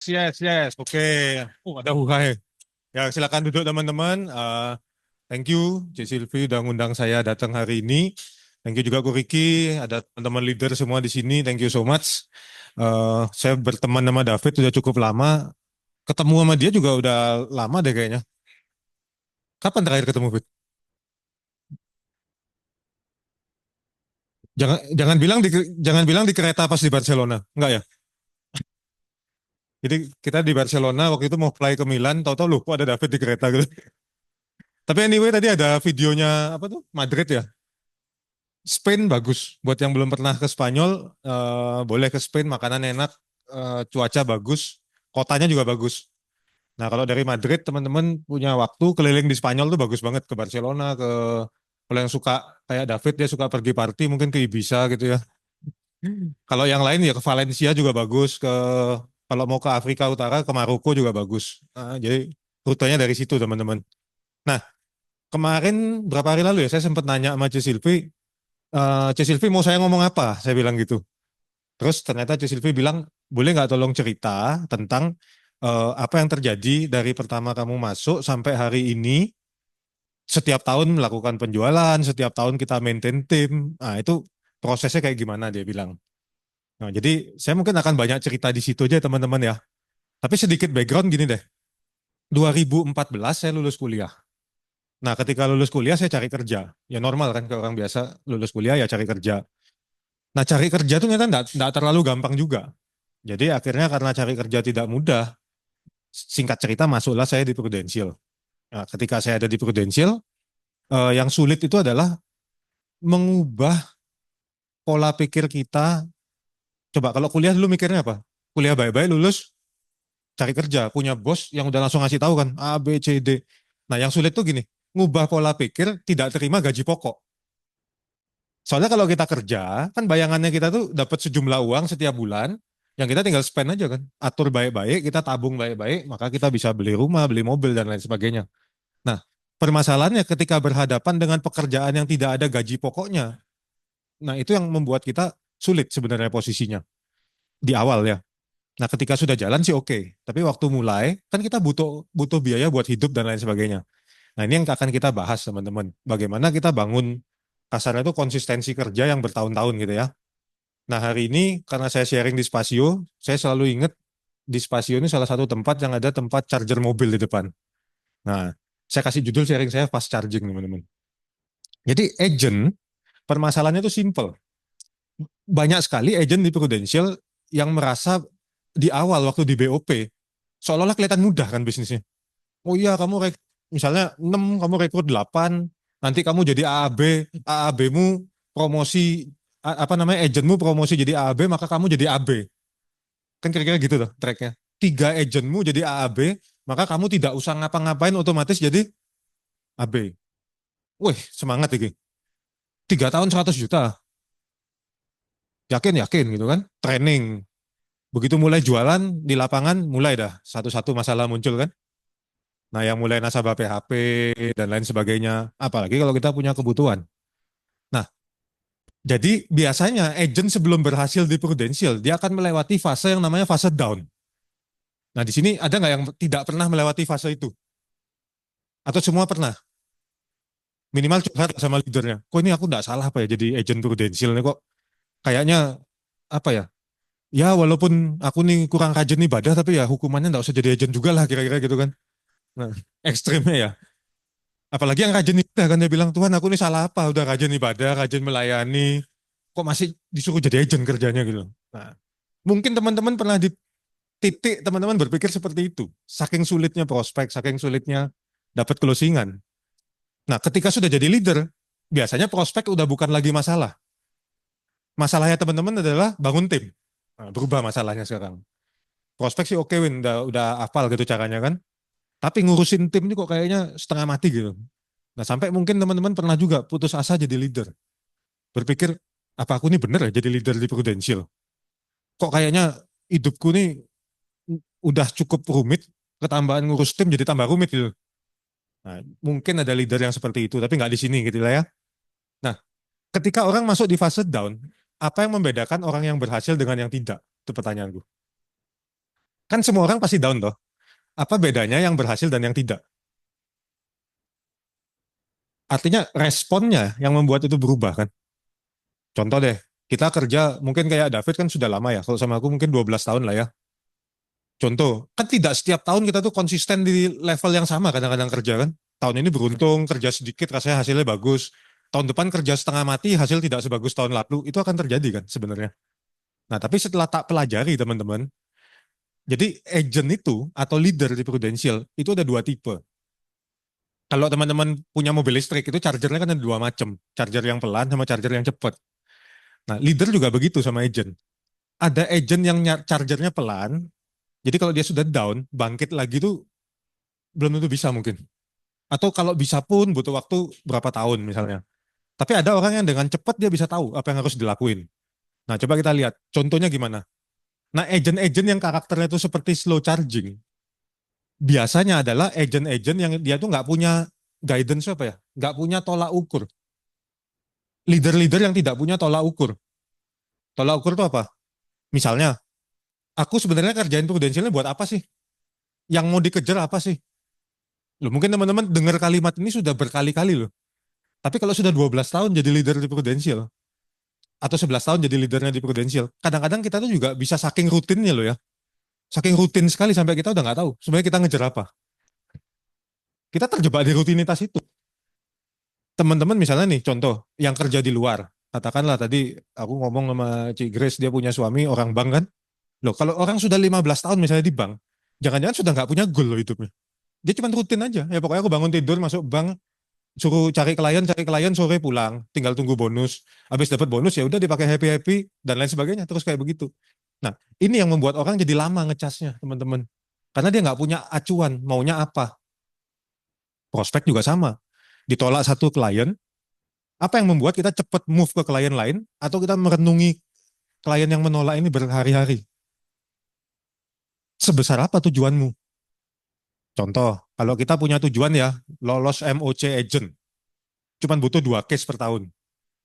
Yes, yes. Oke. Ada Hukai. Ya, silakan duduk teman-teman. Thank you, C. Silvi udah ngundang saya datang hari ini. Thank you juga Ko Riki, ada teman-teman leader semua di sini. Thank you so much. Saya berteman sama David sudah cukup lama. Ketemu sama dia juga udah lama deh kayaknya. Kapan terakhir ketemu, Fit? Jangan jangan bilang di kereta pas di Barcelona. Enggak ya? Jadi kita di Barcelona waktu itu mau fly ke Milan, tahu-tahu lupa ada David di kereta gitu. Tapi anyway tadi ada videonya apa tuh? Madrid ya. Spain bagus. Buat yang belum pernah ke Spanyol, boleh ke Spain, makanan enak, cuaca bagus, kotanya juga bagus. Nah, kalau dari Madrid, teman-teman punya waktu keliling di Spanyol tuh bagus banget. Ke Barcelona, kalau yang suka kayak David, dia suka pergi party, mungkin ke Ibiza gitu ya. Kalau yang lain ya ke Valencia juga bagus. Kalau mau ke Afrika Utara, ke Maroko juga bagus. Nah, jadi rutenya dari situ, teman-teman. Nah, kemarin berapa hari lalu ya, saya sempat nanya sama Ci Silvi, C. Silvi mau saya ngomong apa? Saya bilang gitu. Terus ternyata C. Silvi bilang, boleh nggak tolong cerita tentang apa yang terjadi dari pertama kamu masuk sampai hari ini, setiap tahun melakukan penjualan, setiap tahun kita maintain tim. Nah, itu prosesnya kayak gimana dia bilang. Nah, jadi saya mungkin akan banyak cerita di situ aja teman-teman ya. Tapi sedikit background gini deh. 2014 saya lulus kuliah. Nah, ketika lulus kuliah saya cari kerja. Ya normal kan kalau orang biasa lulus kuliah ya cari kerja. Nah, cari kerja tuh ternyata nggak terlalu gampang juga. Jadi akhirnya karena cari kerja tidak mudah, singkat cerita masuklah saya di Prudential. Nah, ketika saya ada di Prudential, yang sulit itu adalah mengubah pola pikir kita. Coba kalau kuliah dulu mikirnya apa? Kuliah baik-baik lulus, cari kerja, punya bos yang udah langsung ngasih tahu kan A, B, C, D. Nah, yang sulit tuh gini, ngubah pola pikir tidak terima gaji pokok. Soalnya kalau kita kerja, kan bayangannya kita tuh dapat sejumlah uang setiap bulan, yang kita tinggal spend aja kan. Atur baik-baik, kita tabung baik-baik, maka kita bisa beli rumah, beli mobil, dan lain sebagainya. Nah, permasalahannya ketika berhadapan dengan pekerjaan yang tidak ada gaji pokoknya, nah itu yang membuat kita sulit sebenarnya posisinya di awal ya. Nah, ketika sudah jalan sih oke, tapi waktu mulai kan kita butuh butuh biaya buat hidup dan lain sebagainya. Nah, ini yang akan kita bahas teman-teman. Bagaimana kita bangun kasarnya itu konsistensi kerja yang bertahun-tahun gitu ya. Nah, hari ini karena saya sharing di Spasio, saya selalu ingat di Spasio ini salah satu tempat yang ada tempat charger mobil di depan. Nah, saya kasih judul sharing saya fast charging teman-teman. Jadi agent, permasalahannya itu simple. Banyak sekali agent di Prudential yang merasa di awal waktu di BOP, seolah-olah kelihatan mudah kan bisnisnya. Oh iya, misalnya 6, kamu rekrut 8, nanti kamu jadi AAB, AAB-mu promosi, apa namanya, agentmu promosi jadi AAB, maka kamu jadi AB. Kan kira-kira gitu tuh tracknya. 3 agentmu jadi AAB, maka kamu tidak usah ngapa-ngapain otomatis jadi AB. Wih, semangat ini. 3 tahun 100 juta. Yakin, yakin gitu kan. Training. Begitu mulai jualan di lapangan, mulai dah satu-satu masalah muncul kan. Nah, yang mulai nasabah PHP dan lain sebagainya. Apalagi kalau kita punya kebutuhan. Nah, jadi biasanya agent sebelum berhasil di Prudential, dia akan melewati fase yang namanya fase down. Nah, di sini ada nggak yang tidak pernah melewati fase itu? Atau semua pernah? Minimal curhat sama leadernya. Kok ini aku nggak salah apa ya jadi agent Prudential nih kok? Kayaknya apa ya? Ya walaupun aku nih kurang rajin ibadah, tapi ya hukumannya nggak usah jadi agent juga lah kira-kira gitu kan. Nah, ekstrimnya ya. Apalagi yang rajin ibadah kan dia bilang, Tuhan aku ini salah apa? Udah rajin ibadah, rajin melayani, kok masih disuruh jadi agent kerjanya gitu. Nah, mungkin teman-teman pernah di titik teman-teman berpikir seperti itu. Saking sulitnya prospek, saking sulitnya dapat closingan. Nah, ketika sudah jadi leader, biasanya prospek udah bukan lagi masalah. Masalahnya teman-teman adalah bangun tim. Nah, berubah masalahnya sekarang. Prospek sih oke Win, udah hafal gitu caranya kan. Tapi ngurusin tim ini kok kayaknya setengah mati gitu. Nah, sampai mungkin teman-teman pernah juga putus asa jadi leader. Berpikir, apa aku ini bener ya jadi leader di Prudential? Kok kayaknya hidupku nih udah cukup rumit, ketambahan ngurus tim jadi tambah rumit gitu. Nah, mungkin ada leader yang seperti itu, tapi nggak di sini gitu lah ya. Nah, ketika orang masuk di fase down, apa yang membedakan orang yang berhasil dengan yang tidak? Itu pertanyaanku. Kan semua orang pasti down toh. Apa bedanya yang berhasil dan yang tidak? Artinya responnya yang membuat itu berubah kan. Contoh deh, kita kerja mungkin kayak David kan sudah lama ya. Kalau sama aku mungkin 12 tahun lah ya. Contoh, kan tidak setiap tahun kita tuh konsisten di level yang sama kadang-kadang kerja kan. Tahun ini beruntung, kerja sedikit rasanya hasilnya bagus. Tahun depan kerja setengah mati, hasil tidak sebagus tahun lalu. Itu akan terjadi kan sebenarnya. Nah, tapi setelah tak pelajari teman-teman, jadi agent itu atau leader di Prudential itu ada dua tipe. Kalau teman-teman punya mobil listrik itu chargernya kan ada dua macam, charger yang pelan sama charger yang cepat. Nah, leader juga begitu sama agent. Ada agent yang chargernya pelan, jadi kalau dia sudah down, bangkit lagi tuh belum tentu bisa mungkin. Atau kalau bisa pun butuh waktu berapa tahun misalnya. Tapi ada orang yang dengan cepat dia bisa tahu apa yang harus dilakuin. Nah, coba kita lihat contohnya gimana. Nah, agent-agent yang karakternya itu seperti slow charging, biasanya adalah agent-agent yang dia tuh nggak punya guidance apa ya, nggak punya tolak ukur. Leader-leader yang tidak punya tolak ukur. Tolak ukur itu apa? Misalnya, aku sebenarnya kerjain prudensialnya buat apa sih? Yang mau dikejar apa sih? Loh, mungkin teman-teman dengar kalimat ini sudah berkali-kali loh. Tapi kalau sudah 12 tahun jadi leader di prudensial, atau 11 tahun jadi leadernya di prudensial, kadang-kadang kita tuh juga bisa saking rutinnya loh ya. Saking rutin sekali sampai kita udah nggak tahu sebenarnya kita ngejar apa. Kita terjebak di rutinitas itu. Teman-teman misalnya nih, contoh, yang kerja di luar. Katakanlah tadi aku ngomong sama Cik Grace, dia punya suami orang bank kan. Loh, kalau orang sudah 15 tahun misalnya di bank, jangan-jangan sudah nggak punya goal loh hidupnya. Dia cuma rutin aja. Ya pokoknya aku bangun tidur, masuk bank, suruh cari klien, sore pulang. Tinggal tunggu bonus. Habis dapat bonus, ya udah dipakai happy-happy, dan lain sebagainya. Terus kayak begitu. Nah, ini yang membuat orang jadi lama ngecasnya, teman-teman. Karena dia nggak punya acuan, maunya apa. Prospek juga sama. Ditolak satu klien, apa yang membuat kita cepat move ke klien lain, atau kita merenungi klien yang menolak ini berhari-hari. Sebesar apa tujuanmu? Contoh, kalau kita punya tujuan ya, lolos MOC agent, cuman butuh 2 case per tahun.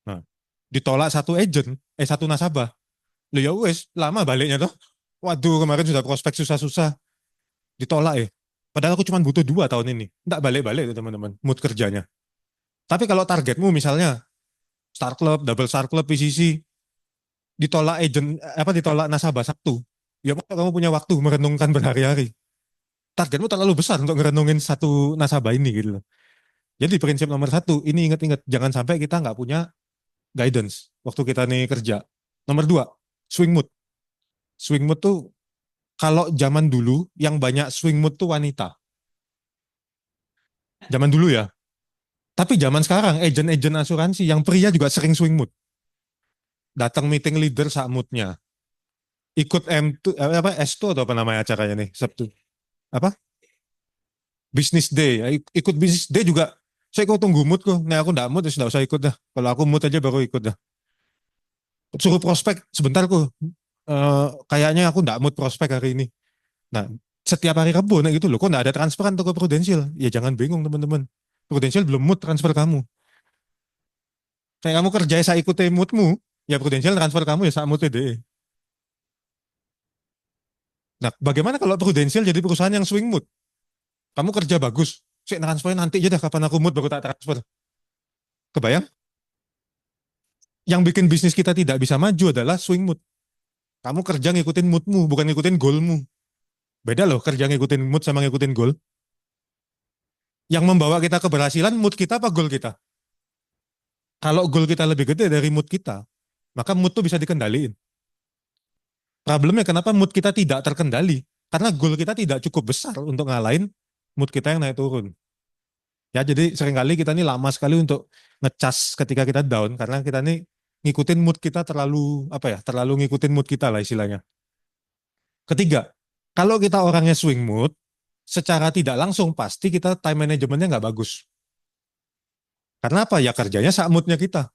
Nah, ditolak satu agent, satu nasabah. Loh ya wes, lama baliknya tuh. Waduh, kemarin sudah prospek susah-susah, ditolak ya. Padahal aku cuma butuh 2 tahun ini. Nggak balik-balik tuh teman-teman, mood kerjanya. Tapi kalau targetmu misalnya Star Club, Double Star Club, PCC, ditolak agent, ditolak nasabah satu, ya kamu punya waktu merenungkan berhari-hari. Targetmu terlalu besar untuk ngerenungin satu nasabah ini gitu loh. Jadi prinsip nomor satu, ini ingat-ingat, jangan sampai kita nggak punya guidance waktu kita nih kerja. Nomor dua, swing mood. Swing mood tuh kalau zaman dulu yang banyak swing mood tuh wanita. Zaman dulu ya. Tapi zaman sekarang agent-agent asuransi yang pria juga sering swing mood. Datang meeting leader saat moodnya. Ikut M2 S2 atau apa namanya acaranya nih Sabtu. Apa? Business day. Ikut business day juga. Saya kok tunggu mood kok. Nah aku nggak mood, ya sudah usah ikut dah. Kalau aku mood aja baru ikut dah. Suruh prospek sebentar kok. Kayaknya aku nggak mood prospek hari ini. Nah, setiap hari Rabu nah gitu loh. Kok nggak ada transferan tuh ke Prudential? Ya jangan bingung teman-teman. Prudential belum mood transfer kamu. Kayak kamu kerja saya ikuti moodmu, ya Prudential transfer kamu ya saat mood deh. Nah, bagaimana kalau Prudential jadi perusahaan yang swing mood? Kamu kerja bagus, saya transfer nanti aja dah kapan aku mood baru tak transfer. Kebayang? Yang bikin bisnis kita tidak bisa maju adalah swing mood. Kamu kerja ngikutin moodmu, bukan ngikutin goalmu. Beda loh kerja ngikutin mood sama ngikutin goal. Yang membawa kita keberhasilan mood kita apa goal kita? Kalau goal kita lebih gede dari mood kita, maka mood tuh bisa dikendaliin. Problemnya kenapa mood kita tidak terkendali? Karena goal kita tidak cukup besar untuk ngalahin mood kita yang naik turun. Ya, jadi seringkali kita ini lama sekali untuk ngecas ketika kita down karena kita ini ngikutin mood kita terlalu terlalu ngikutin mood kita lah istilahnya. Ketiga, kalau kita orangnya swing mood, secara tidak langsung pasti kita time managementnya nggak bagus. Karena apa? Ya kerjanya saat moodnya kita.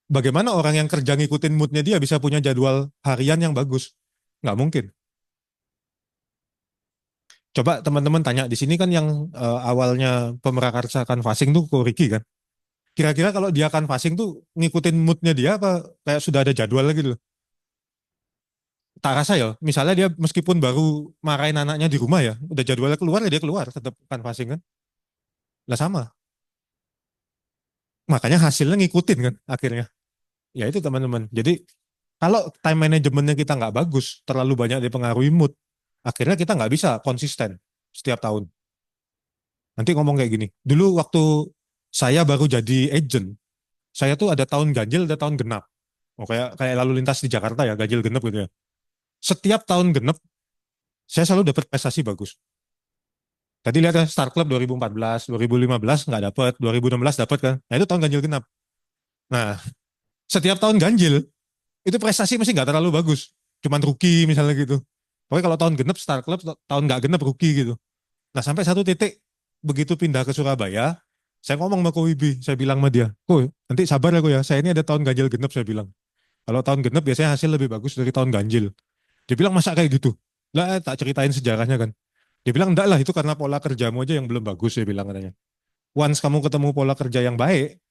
Bagaimana orang yang kerja ngikutin moodnya dia bisa punya jadwal harian yang bagus? Nggak mungkin. Coba teman-teman tanya di sini kan yang awalnya pemerakarsa canvassing tuh Ko Ricky kan. Kira-kira kalau dia canvassing tuh ngikutin moodnya dia apa kayak sudah ada jadwal gitu loh. tak rasa ya, misalnya dia meskipun baru marahin anaknya di rumah ya, udah jadwalnya keluar ya dia keluar, tetap kan passing kan. Lah sama. Makanya hasilnya ngikutin kan akhirnya. Ya itu teman-teman. Jadi kalau time managementnya kita nggak bagus, terlalu banyak dipengaruhi mood, akhirnya kita nggak bisa konsisten setiap tahun. Nanti ngomong kayak gini, dulu waktu saya baru jadi agent, saya tuh ada tahun ganjil, ada tahun genap. Oh, kayak kayak lalu lintas di Jakarta ya, ganjil genap gitu ya. Setiap tahun genap, saya selalu dapat prestasi bagus. Tadi lihat ya, Star Club 2014, 2015 nggak dapat, 2016 dapat kan. Nah itu tahun ganjil genap. Nah, setiap tahun ganjil, itu prestasi masih nggak terlalu bagus. Cuman rookie misalnya gitu. Pokoknya kalau tahun genap Star Club, tahun nggak genap rookie gitu. Nah sampai satu titik, begitu pindah ke Surabaya, saya ngomong sama Ko Wibi, saya bilang sama dia, Ko nanti sabar ya Ko ya, saya ini ada tahun ganjil genap, saya bilang. Kalau tahun genap biasanya hasil lebih bagus dari tahun ganjil. Dia bilang masa kayak gitu? Lah tak ceritain sejarahnya kan. Dia bilang enggak lah itu karena pola kerjamu aja yang belum bagus, dia bilang katanya. Once kamu ketemu pola kerja yang baik,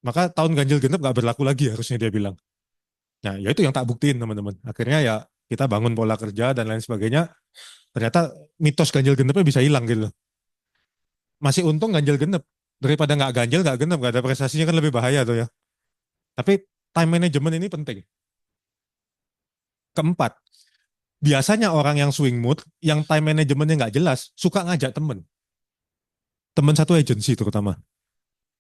maka tahun ganjil genap nggak berlaku lagi harusnya dia bilang. Nah, ya itu yang tak buktiin teman-teman. Akhirnya ya kita bangun pola kerja dan lain sebagainya. Ternyata mitos ganjil genapnya bisa hilang gitu. Masih untung ganjil genap. Daripada nggak ganjil, nggak genap, nggak ada prestasinya kan lebih bahaya tuh ya. Tapi time management ini penting. Keempat, biasanya orang yang swing mood, yang time managementnya nggak jelas, suka ngajak temen. Temen satu agensi terutama.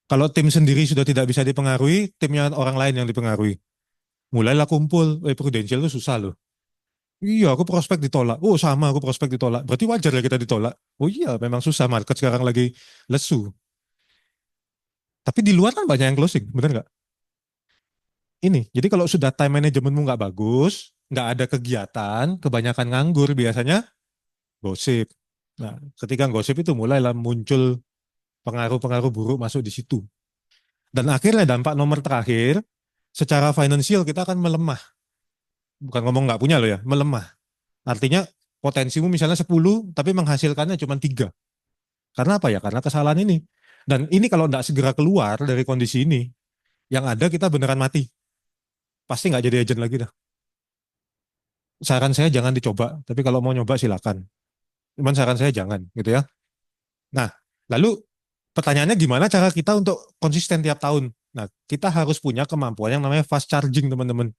Kalau tim sendiri sudah tidak bisa dipengaruhi, timnya orang lain yang dipengaruhi. Mulailah kumpul, Prudential itu susah loh. Iya, aku prospek ditolak. Oh, sama aku prospek ditolak. Berarti wajar ya kita ditolak. Oh iya, memang susah market sekarang lagi lesu. Tapi di luar kan banyak yang closing, bener nggak? Ini, jadi kalau sudah time managementmu nggak bagus, nggak ada kegiatan, kebanyakan nganggur biasanya gosip. Nah, ketika gosip itu mulailah muncul pengaruh-pengaruh buruk masuk di situ. Dan akhirnya dampak nomor terakhir, secara finansial kita akan melemah. Bukan ngomong nggak punya loh ya, melemah. Artinya potensimu misalnya 10, tapi menghasilkannya cuma 3. Karena apa ya? Karena kesalahan ini. Dan ini kalau nggak segera keluar dari kondisi ini, yang ada kita beneran mati. Pasti nggak jadi agent lagi dah. Saran saya jangan dicoba, tapi kalau mau nyoba silakan. Cuman saran saya jangan, gitu ya. Nah, lalu pertanyaannya gimana cara kita untuk konsisten tiap tahun? Nah, kita harus punya kemampuan yang namanya fast charging, teman-teman.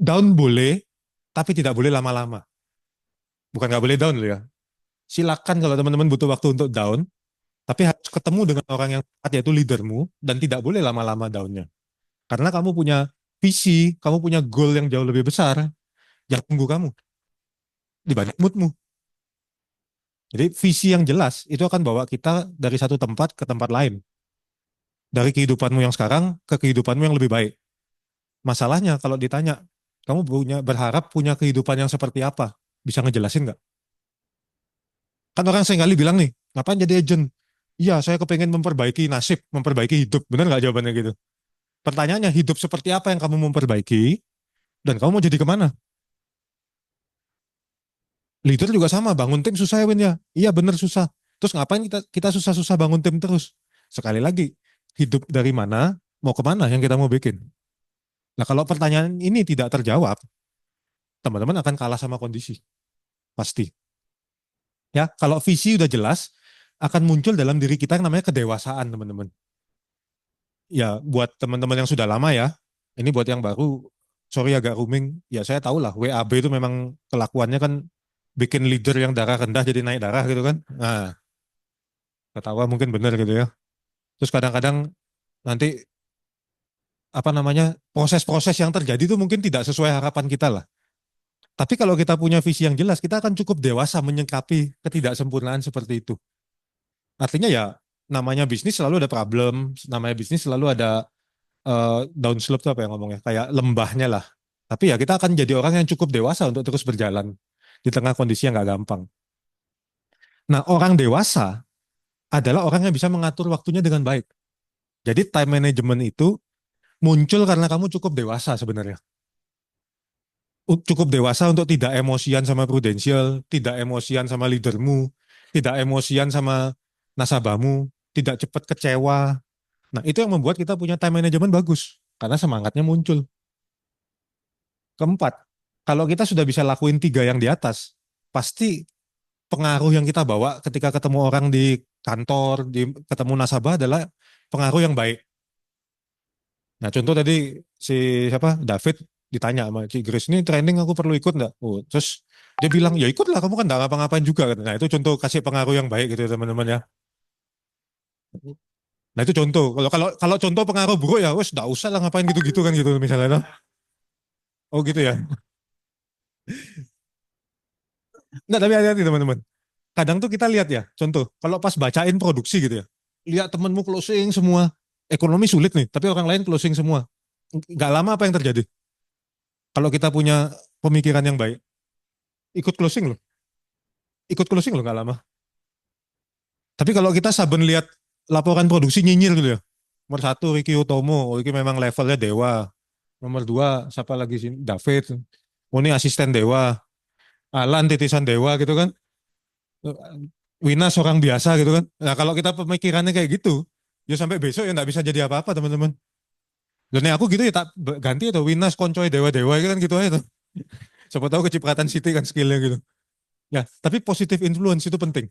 Down boleh, tapi tidak boleh lama-lama. Bukan nggak boleh down loh ya. Silakan kalau teman-teman butuh waktu untuk down, tapi harus ketemu dengan orang yang tepat yaitu leadermu dan tidak boleh lama-lama downnya. Karena kamu punya visi, kamu punya goal yang jauh lebih besar yang tunggu kamu dibanding moodmu. Jadi visi yang jelas itu akan bawa kita dari satu tempat ke tempat lain. Dari kehidupanmu yang sekarang ke kehidupanmu yang lebih baik. Masalahnya kalau ditanya, kamu berharap punya kehidupan yang seperti apa? Bisa ngejelasin nggak? Kan orang seringkali bilang nih, ngapain jadi agent? Iya, saya kepengen memperbaiki nasib, memperbaiki hidup. Benar nggak jawabannya gitu? Pertanyaannya, hidup seperti apa yang kamu memperbaiki? Dan kamu mau jadi kemana? Leader juga sama, bangun tim susah ya Win ya? Iya bener susah. Terus ngapain kita susah-susah bangun tim terus? Sekali lagi, hidup dari mana, mau kemana yang kita mau bikin? Nah kalau pertanyaan ini tidak terjawab, teman-teman akan kalah sama kondisi. Pasti. Ya, kalau visi udah jelas, akan muncul dalam diri kita yang namanya kedewasaan, teman-teman. Ya, buat teman-teman yang sudah lama ya, ini buat yang baru, sorry agak rooming, ya saya tahu lah, WAB itu memang kelakuannya kan bikin leader yang darah rendah jadi naik darah gitu kan. Nah, ketawa mungkin benar gitu ya. Terus kadang-kadang nanti apa namanya proses-proses yang terjadi itu mungkin tidak sesuai harapan kita lah. Tapi kalau kita punya visi yang jelas, kita akan cukup dewasa menyikapi ketidaksempurnaan seperti itu. Artinya ya namanya bisnis selalu ada problem, namanya bisnis selalu ada downslope itu apa yang ngomongnya, kayak lembahnya lah. Tapi ya kita akan jadi orang yang cukup dewasa untuk terus berjalan di tengah kondisi yang nggak gampang. Nah, orang dewasa adalah orang yang bisa mengatur waktunya dengan baik. Jadi time management itu muncul karena kamu cukup dewasa sebenarnya. Cukup dewasa untuk tidak emosian sama prudensial, tidak emosian sama leadermu, tidak emosian sama nasabahmu, tidak cepat kecewa. Nah, itu yang membuat kita punya time management bagus karena semangatnya muncul. Keempat, Kalau kita sudah bisa lakuin tiga yang di atas, pasti pengaruh yang kita bawa ketika ketemu orang di kantor, ketemu nasabah adalah pengaruh yang baik. Nah, contoh tadi si siapa David ditanya sama Ci Grace, ini training aku perlu ikut nggak? Oh, terus dia bilang ya ikutlah, kamu kan nggak ngapa-ngapain juga kan. Nah, itu contoh kasih pengaruh yang baik gitu ya, teman-teman ya. Nah, itu contoh. Kalau kalau kalau contoh pengaruh buruk ya wes nggak usah lah ngapain gitu-gitu kan gitu misalnya. Nah. Oh gitu ya. Nggak, tapi hati-hati teman-teman. Kadang tuh kita lihat ya, contoh kalau pas bacain produksi gitu ya. Lihat temenmu closing semua. Ekonomi sulit nih, tapi orang lain closing semua. Nggak lama apa yang terjadi? Kalau kita punya pemikiran yang baik, ikut closing loh. Ikut closing loh nggak lama. Tapi kalau kita saben lihat laporan produksi nyinyir gitu ya. Nomor satu Ricky Utomo, oh, ini memang levelnya dewa. Nomor dua siapa lagi sih? David. Oh ini asisten dewa. Alan titisan dewa gitu kan. Winas orang biasa gitu kan. Nah kalau kita pemikirannya kayak gitu, ya sampai besok ya nggak bisa jadi apa-apa teman-teman. Dan aku gitu ya tak ganti atau Winas koncoy dewa-dewa kan gitu aja tuh. Siapa tahu kecipratan City kan skillnya gitu. Ya, tapi positif influence itu penting.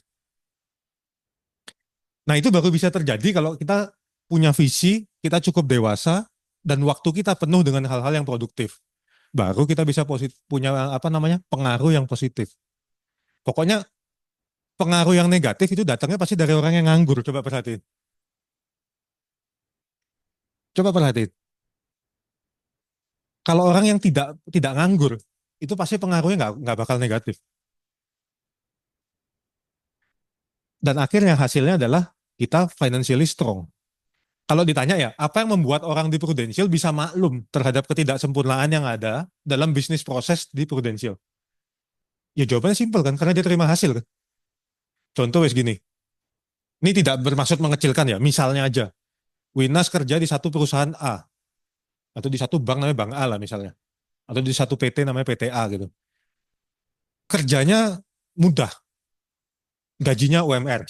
Nah, itu baru bisa terjadi kalau kita punya visi, kita cukup dewasa, dan waktu kita penuh dengan hal-hal yang produktif. Baru kita bisa punya apa namanya pengaruh yang positif. Pokoknya pengaruh yang negatif itu datangnya pasti dari orang yang nganggur. Coba perhatiin. Coba perhatiin. Kalau orang yang tidak tidak nganggur, itu pasti pengaruhnya nggak bakal negatif. Dan akhirnya hasilnya adalah kita financially strong. Kalau ditanya ya, apa yang membuat orang di Prudential bisa maklum terhadap ketidaksempurnaan yang ada dalam bisnis proses di Prudential? Ya jawabannya simpel kan, karena dia terima hasil kan. Contoh wes gini, ini tidak bermaksud mengecilkan ya, misalnya aja, Winas kerja di satu perusahaan A, atau di satu bank namanya Bank A lah misalnya, atau di satu PT namanya PT A gitu. Kerjanya mudah, gajinya UMR.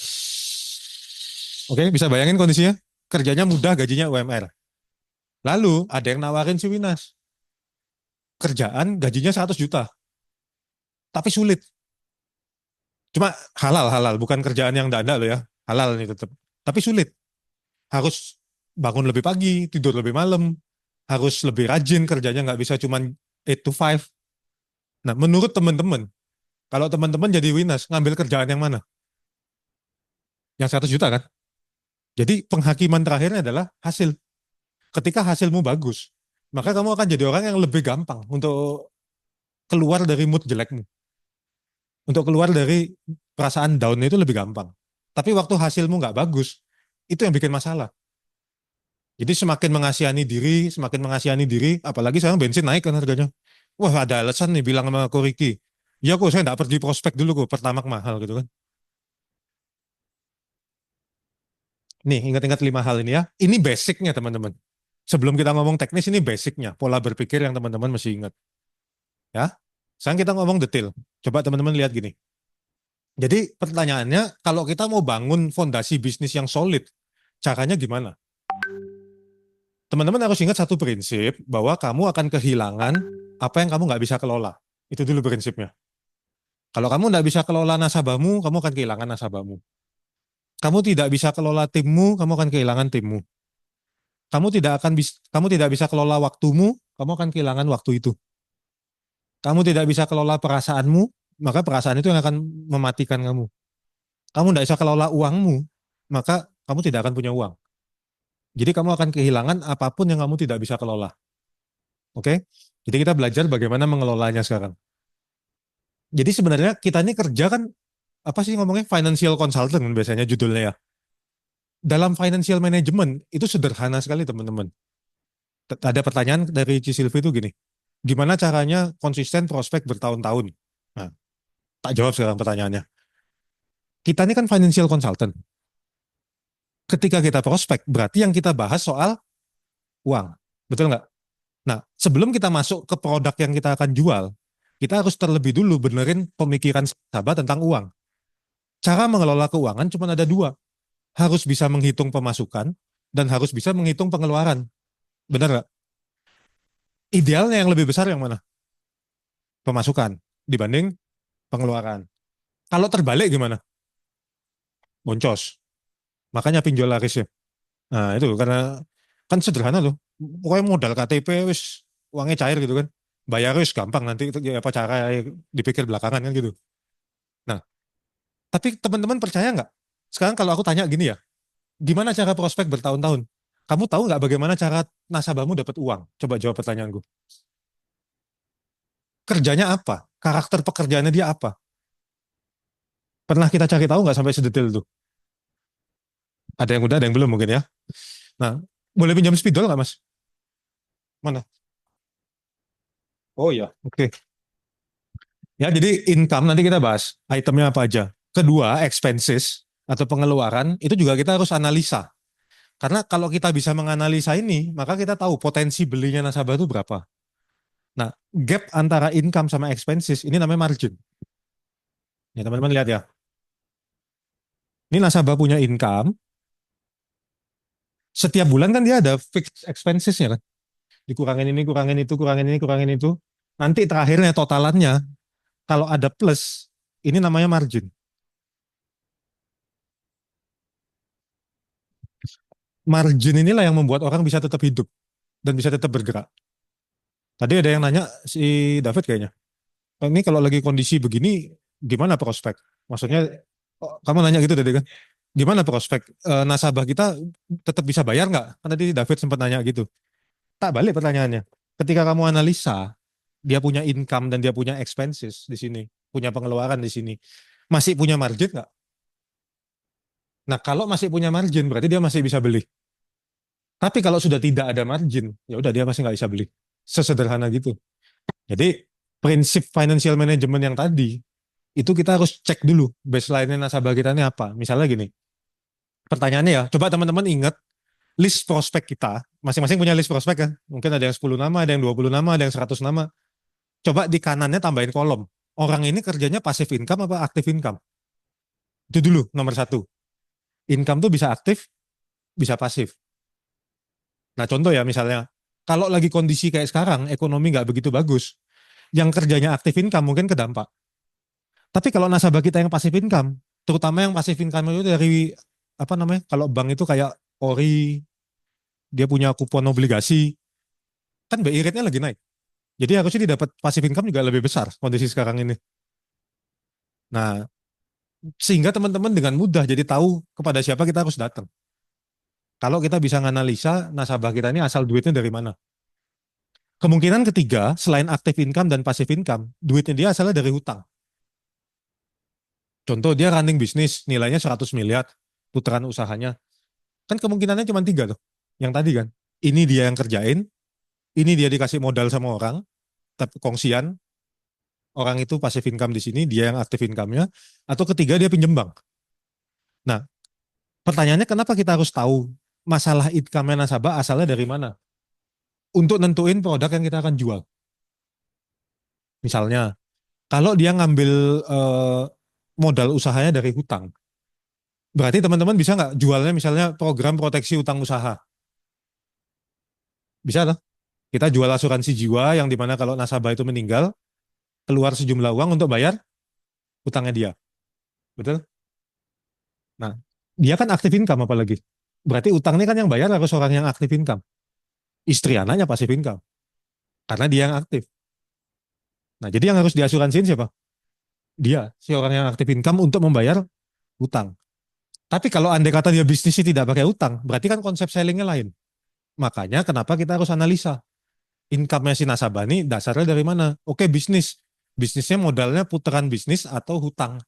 Oke, bisa bayangin kondisinya? Kerjanya mudah, gajinya UMR. Lalu ada yang nawarin si Winas, kerjaan gajinya 100 juta, tapi sulit. Cuma halal, bukan kerjaan yang dada loh ya. Halal nih tetap. Tapi sulit. Harus bangun lebih pagi, tidur lebih malam, harus lebih rajin kerjanya nggak bisa cuma 8 to 5. Nah, menurut teman-teman, kalau teman-teman jadi Winas, ngambil kerjaan yang mana? Yang 100 juta kan? Jadi penghakiman terakhirnya adalah hasil. Ketika hasilmu bagus, maka kamu akan jadi orang yang lebih gampang untuk keluar dari mood jelekmu. Untuk keluar dari perasaan down itu lebih gampang. Tapi waktu hasilmu nggak bagus, itu yang bikin masalah. Jadi semakin mengasihani diri, apalagi sekarang bensin naik kan harganya. Wah ada alasan nih bilang sama aku Ricky, ya kok saya nggak pergi prospek dulu kok, Pertamax mahal gitu kan. Nih ingat-ingat 5 hal ini ya. Ini basicnya teman-teman. Sebelum kita ngomong teknis ini basicnya, pola berpikir yang teman-teman mesti ingat. Ya. Sekarang kita ngomong detail. Coba teman-teman lihat gini. Jadi pertanyaannya, kalau kita mau bangun fondasi bisnis yang solid, caranya gimana? Teman-teman harus ingat satu prinsip, bahwa kamu akan kehilangan apa yang kamu nggak bisa kelola. Itu dulu prinsipnya. Kalau kamu nggak bisa kelola nasabahmu, kamu akan kehilangan nasabahmu. Kamu tidak bisa kelola timmu, kamu akan kehilangan timmu. Kamu tidak bisa kelola waktumu, kamu akan kehilangan waktu itu. Kamu tidak bisa kelola perasaanmu, maka perasaan itu yang akan mematikan kamu. Kamu tidak bisa kelola uangmu, maka kamu tidak akan punya uang. Jadi kamu akan kehilangan apapun yang kamu tidak bisa kelola. Oke? Jadi kita belajar bagaimana mengelolanya sekarang. Jadi sebenarnya kita ini kerja kan apa sih ngomongnya financial consultant biasanya judulnya ya. Dalam financial management itu sederhana sekali teman-teman. Ada pertanyaan dari Cisilvi itu gini, gimana caranya konsisten prospek bertahun-tahun? Nah, tak jawab sekarang pertanyaannya. Kita ini kan financial consultant. Ketika kita prospek, berarti yang kita bahas soal uang. Betul nggak? Nah, sebelum kita masuk ke produk yang kita akan jual, kita harus terlebih dulu benerin pemikiran sahabat tentang uang. Cara mengelola keuangan cuma ada dua. Harus bisa menghitung pemasukan dan harus bisa menghitung pengeluaran. Benar nggak? Idealnya yang lebih besar yang mana? pemasukan dibanding pengeluaran. Kalau terbalik gimana? Boncos. Makanya pinjol laris ya. Nah, itu karena kan sederhana loh. Pokoknya modal KTP wis uangnya cair gitu kan. Bayar wis gampang nanti itu ya apa cara dipikir belakangan kan gitu. Nah, tapi teman-teman percaya nggak? Sekarang kalau aku tanya gini ya, gimana cara prospek bertahun-tahun? Kamu tahu nggak bagaimana cara nasabahmu dapat uang? Coba jawab pertanyaanku. Kerjanya apa? Karakter pekerjaannya dia apa? Pernah kita cari tahu nggak sampai sedetail itu? Ada yang udah, ada yang belum mungkin ya. Nah, boleh pinjam spidol nggak mas? Mana? Oh iya. Oke. Ya, jadi income nanti kita bahas itemnya apa aja. Kedua, expenses atau pengeluaran itu juga kita harus analisa. Karena kalau kita bisa menganalisa ini, maka kita tahu potensi belinya nasabah itu berapa. Nah, gap antara income sama expenses ini namanya margin. Ya, teman-teman lihat ya. Ini nasabah punya income, setiap bulan kan dia ada fixed expensesnya kan. Dikurangin ini, kurangin itu, kurangin ini, kurangin itu. Nanti terakhirnya totalannya, kalau ada plus, ini namanya margin. Margin inilah yang membuat orang bisa tetap hidup dan bisa tetap bergerak. Tadi ada yang nanya si David kayaknya. Ini kalau lagi kondisi begini, gimana prospek? Maksudnya, kamu nanya gitu tadi kan? Gimana prospek nasabah kita tetap bisa bayar nggak? Kan tadi David sempat nanya gitu. Tak balik pertanyaannya. Ketika kamu analisa, dia punya income dan dia punya expenses di sini, punya pengeluaran di sini, masih punya margin nggak? Nah, kalau masih punya margin, berarti dia masih bisa beli. Tapi kalau sudah tidak ada margin, ya udah dia masih nggak bisa beli. Sesederhana gitu. Jadi prinsip financial management yang tadi itu kita harus cek dulu baseline-nya nasabah kita ini apa. Misalnya gini, pertanyaannya ya, coba teman-teman ingat list prospek kita, masing-masing punya list prospek kan? Mungkin ada yang 10 nama, ada yang 20 nama, ada yang 100 nama. Coba di kanannya tambahin kolom. Orang ini kerjanya passive income apa active income? Itu dulu nomor satu. Income tuh bisa aktif, bisa pasif. Nah contoh ya misalnya, kalau lagi kondisi kayak sekarang, ekonomi nggak begitu bagus, yang kerjanya aktif income mungkin kedampak. Tapi kalau nasabah kita yang passive income, terutama yang passive income itu dari apa namanya? Kalau bank itu kayak ori, dia punya kupon obligasi, kan BI rate-nya lagi naik. Jadi harusnya dia dapat passive income juga lebih besar kondisi sekarang ini. Nah, sehingga teman-teman dengan mudah jadi tahu kepada siapa kita harus datang. Kalau kita bisa menganalisa nasabah kita ini asal duitnya dari mana. Kemungkinan ketiga, selain active income dan passive income, duitnya dia asalnya dari hutang. Contoh dia running bisnis, nilainya 100 miliar, putaran usahanya. Kan kemungkinannya cuma tiga tuh. Yang tadi kan. Ini dia yang kerjain, ini dia dikasih modal sama orang, tapi kongsian, orang itu passive income di sini, dia yang active income-nya, atau ketiga dia pinjem bank. Nah, pertanyaannya kenapa kita harus tahu masalah income nasabah asalnya dari mana? Untuk nentuin produk yang kita akan jual. Misalnya, kalau dia ngambil modal usahanya dari hutang, berarti teman-teman bisa nggak jualnya misalnya program proteksi utang usaha? Bisa loh. Kita jual asuransi jiwa yang dimana kalau nasabah itu meninggal, keluar sejumlah uang untuk bayar hutangnya dia. Betul? Nah, dia kan aktif income apalagi. Berarti utang ini kan yang bayar harus orang yang aktif income. Istri anaknya pasif income. Karena dia yang aktif. Nah, jadi yang harus diasuransiin siapa? Dia, si orang yang aktif income untuk membayar utang. Tapi kalau andai kata dia bisnisnya tidak pakai utang, berarti kan konsep sellingnya lain. Makanya kenapa kita harus analisa. Income-nya si nasabah ini dasarnya dari mana? Oke, bisnis. Bisnisnya modalnya putaran bisnis atau hutang.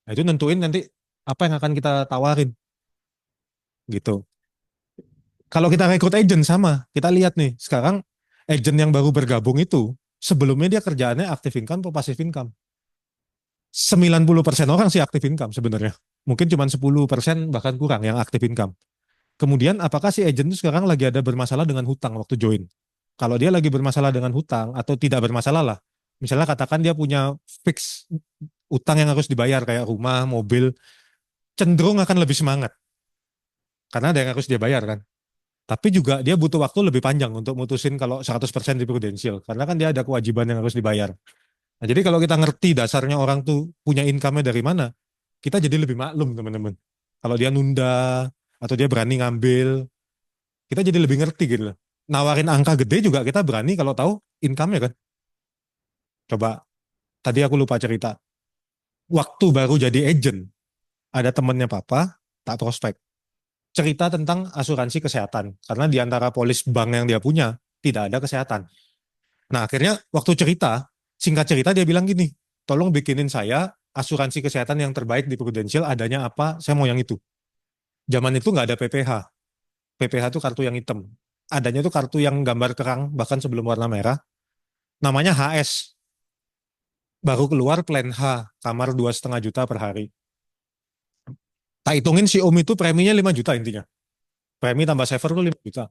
Nah, itu nentuin nanti apa yang akan kita tawarin. Gitu. Kalau kita rekrut agent sama, kita lihat nih, sekarang agent yang baru bergabung itu, sebelumnya dia kerjaannya active income atau passive income. 90% orang sih active income sebenarnya. Mungkin cuma 10% bahkan kurang yang active income. Kemudian apakah si agent itu sekarang lagi ada bermasalah dengan hutang waktu join? Kalau dia lagi bermasalah dengan hutang atau tidak bermasalah lah, misalnya katakan dia punya fix utang yang harus dibayar kayak rumah, mobil, cenderung akan lebih semangat karena ada yang harus dia bayar kan. Tapi juga dia butuh waktu lebih panjang untuk mutusin kalau 100% di prudensial karena kan dia ada kewajiban yang harus dibayar. Nah, jadi kalau kita ngerti dasarnya orang tuh punya income-nya dari mana, kita jadi lebih maklum teman-teman. Kalau dia nunda atau dia berani ngambil, kita jadi lebih ngerti gitu loh. Nawarin angka gede juga kita berani kalau tahu income-nya kan. Coba tadi aku lupa cerita. Waktu baru jadi agent, ada temennya papa, tak prospek. Cerita tentang asuransi kesehatan. Karena di antara polis bank yang dia punya, tidak ada kesehatan. Nah akhirnya waktu cerita, singkat cerita dia bilang gini, tolong bikinin saya asuransi kesehatan yang terbaik di Prudential, adanya apa, saya mau yang itu. Zaman itu nggak ada PPH. PPH itu kartu yang hitam. Adanya itu kartu yang gambar kerang, bahkan sebelum warna merah. Namanya HS. Baru keluar plan H, kamar 2,5 juta per hari. Tak hitungin si Om itu preminya 5 juta intinya. Premi tambah saver tuh 5 juta.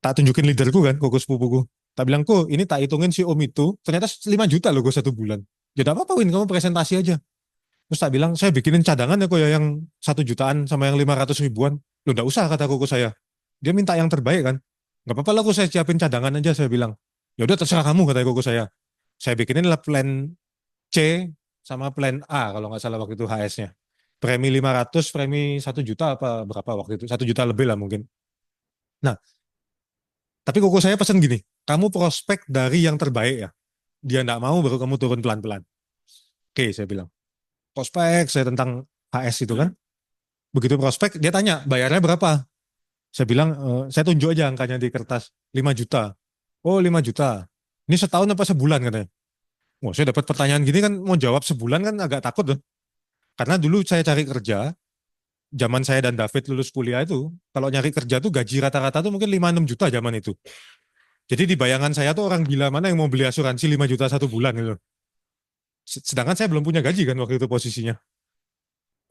Tak tunjukin leaderku kan, koko sepupuku. Tak bilang, kok ini tak hitungin si Om itu, ternyata 5 juta loh gue 1 bulan. Ya udah apa-apa Win, kamu presentasi aja. Terus tak bilang, saya bikinin cadangan ya kok ya yang 1 jutaan sama yang 500 ribuan. Loh enggak usah kata koko saya. Dia minta yang terbaik kan. Nggak apa-apa lah kok saya siapin cadangan aja saya bilang. Ya udah terserah kamu kata koko saya. Saya bikinin lah plan C sama plan A kalau nggak salah waktu itu HS-nya. Premi 500, premi 1 juta apa berapa waktu itu? 1 juta lebih lah mungkin. Nah, tapi koko saya pesan gini, kamu prospek dari yang terbaik ya. Dia nggak mau baru kamu turun pelan-pelan. Oke, saya bilang. Prospek saya tentang HS itu kan. Begitu prospek, dia tanya, bayarnya berapa? Saya bilang, saya tunjuk aja angkanya di kertas. 5 juta. Oh, 5 juta. Ini setahun apa sebulan katanya. Wah, saya dapat pertanyaan gini kan mau jawab sebulan kan agak takut tuh. Karena dulu saya cari kerja, zaman saya dan David lulus kuliah itu, kalau nyari kerja tuh gaji rata-rata tuh mungkin 5-6 juta zaman itu. Jadi di bayangan saya tuh orang gila mana yang mau beli asuransi 5 juta 1 bulan gitu. Sedangkan saya belum punya gaji kan waktu itu posisinya.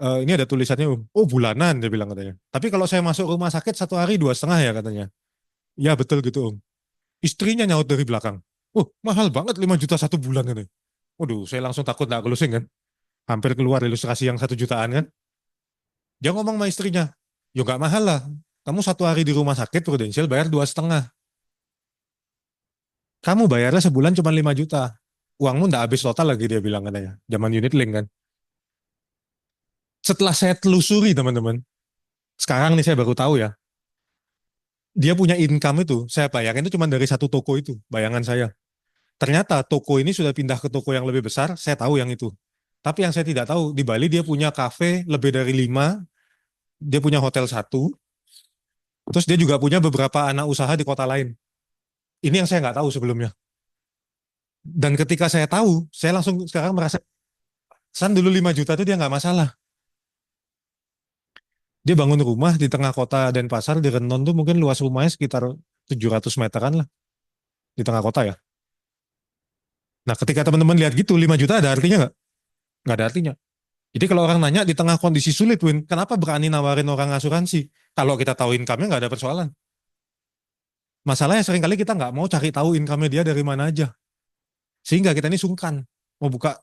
Ini ada tulisannya, oh bulanan dia bilang katanya. Tapi kalau saya masuk rumah sakit 1 hari 2,5 ya katanya. Ya betul gitu Om. Istrinya nyaut dari belakang. Oh mahal banget 5 juta 1 bulan katanya. Waduh saya langsung takut nggak closing kan. Hampir keluar ilustrasi yang 1 jutaan kan. Dia ngomong sama istrinya, ya nggak mahal lah. Kamu 1 hari di rumah sakit Prudential bayar 2,5. Kamu bayarnya sebulan cuma 5 juta. Uangmu nggak habis total lagi dia bilang katanya. Zaman unit link kan. Setelah saya telusuri teman-teman, sekarang nih saya baru tahu ya, dia punya income itu, saya bayangin itu cuma dari satu toko itu, bayangan saya. Ternyata toko ini sudah pindah ke toko yang lebih besar, saya tahu yang itu. Tapi yang saya tidak tahu, di Bali dia punya kafe lebih dari 5, dia punya hotel satu, terus dia juga punya beberapa anak usaha di kota lain. Ini yang saya nggak tahu sebelumnya. Dan ketika saya tahu, saya langsung sekarang merasa, San dulu 5 juta itu dia nggak masalah. Dia bangun rumah di tengah kota Denpasar, di Renon tuh mungkin luas rumahnya sekitar 700 meteran lah, di tengah kota ya. Nah ketika teman-teman lihat gitu, 5 juta ada artinya nggak? Nggak ada artinya. Jadi kalau orang nanya di tengah kondisi sulit, Win, kenapa berani nawarin orang asuransi? Kalau kita tahu income-nya nggak ada persoalan. Masalahnya seringkali kita nggak mau cari tahu income-nya dia dari mana aja. Sehingga kita ini sungkan. Mau buka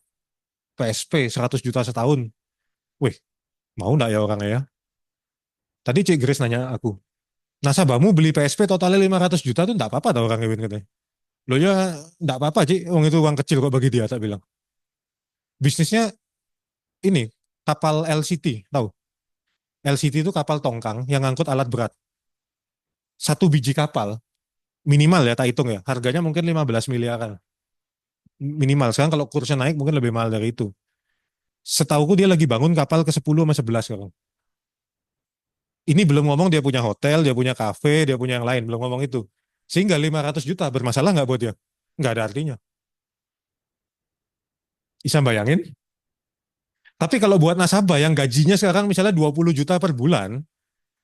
PSP 100 juta setahun. Wih, mau nggak ya orangnya ya? Tadi Cik Grace nanya aku, nasabahmu beli PSP totalnya 500 juta tuh nggak apa-apa tau orangnya Win katanya. Loh ya nggak apa-apa Cik, uang itu uang kecil kok bagi dia, tak bilang. Bisnisnya ini, kapal LCT, tahu? LCT itu kapal tongkang yang ngangkut alat berat. Satu biji kapal, minimal ya, tak hitung ya, harganya mungkin 15 miliaran. Minimal, sekarang kalau kursnya naik mungkin lebih mahal dari itu. Setauku dia lagi bangun kapal ke 10 sama 11 sekarang. Ini belum ngomong dia punya hotel, dia punya kafe, dia punya yang lain, belum ngomong itu. Sehingga 500 juta bermasalah nggak buat dia? Nggak ada artinya. Bisa bayangin? Tapi kalau buat nasabah yang gajinya sekarang misalnya 20 juta per bulan,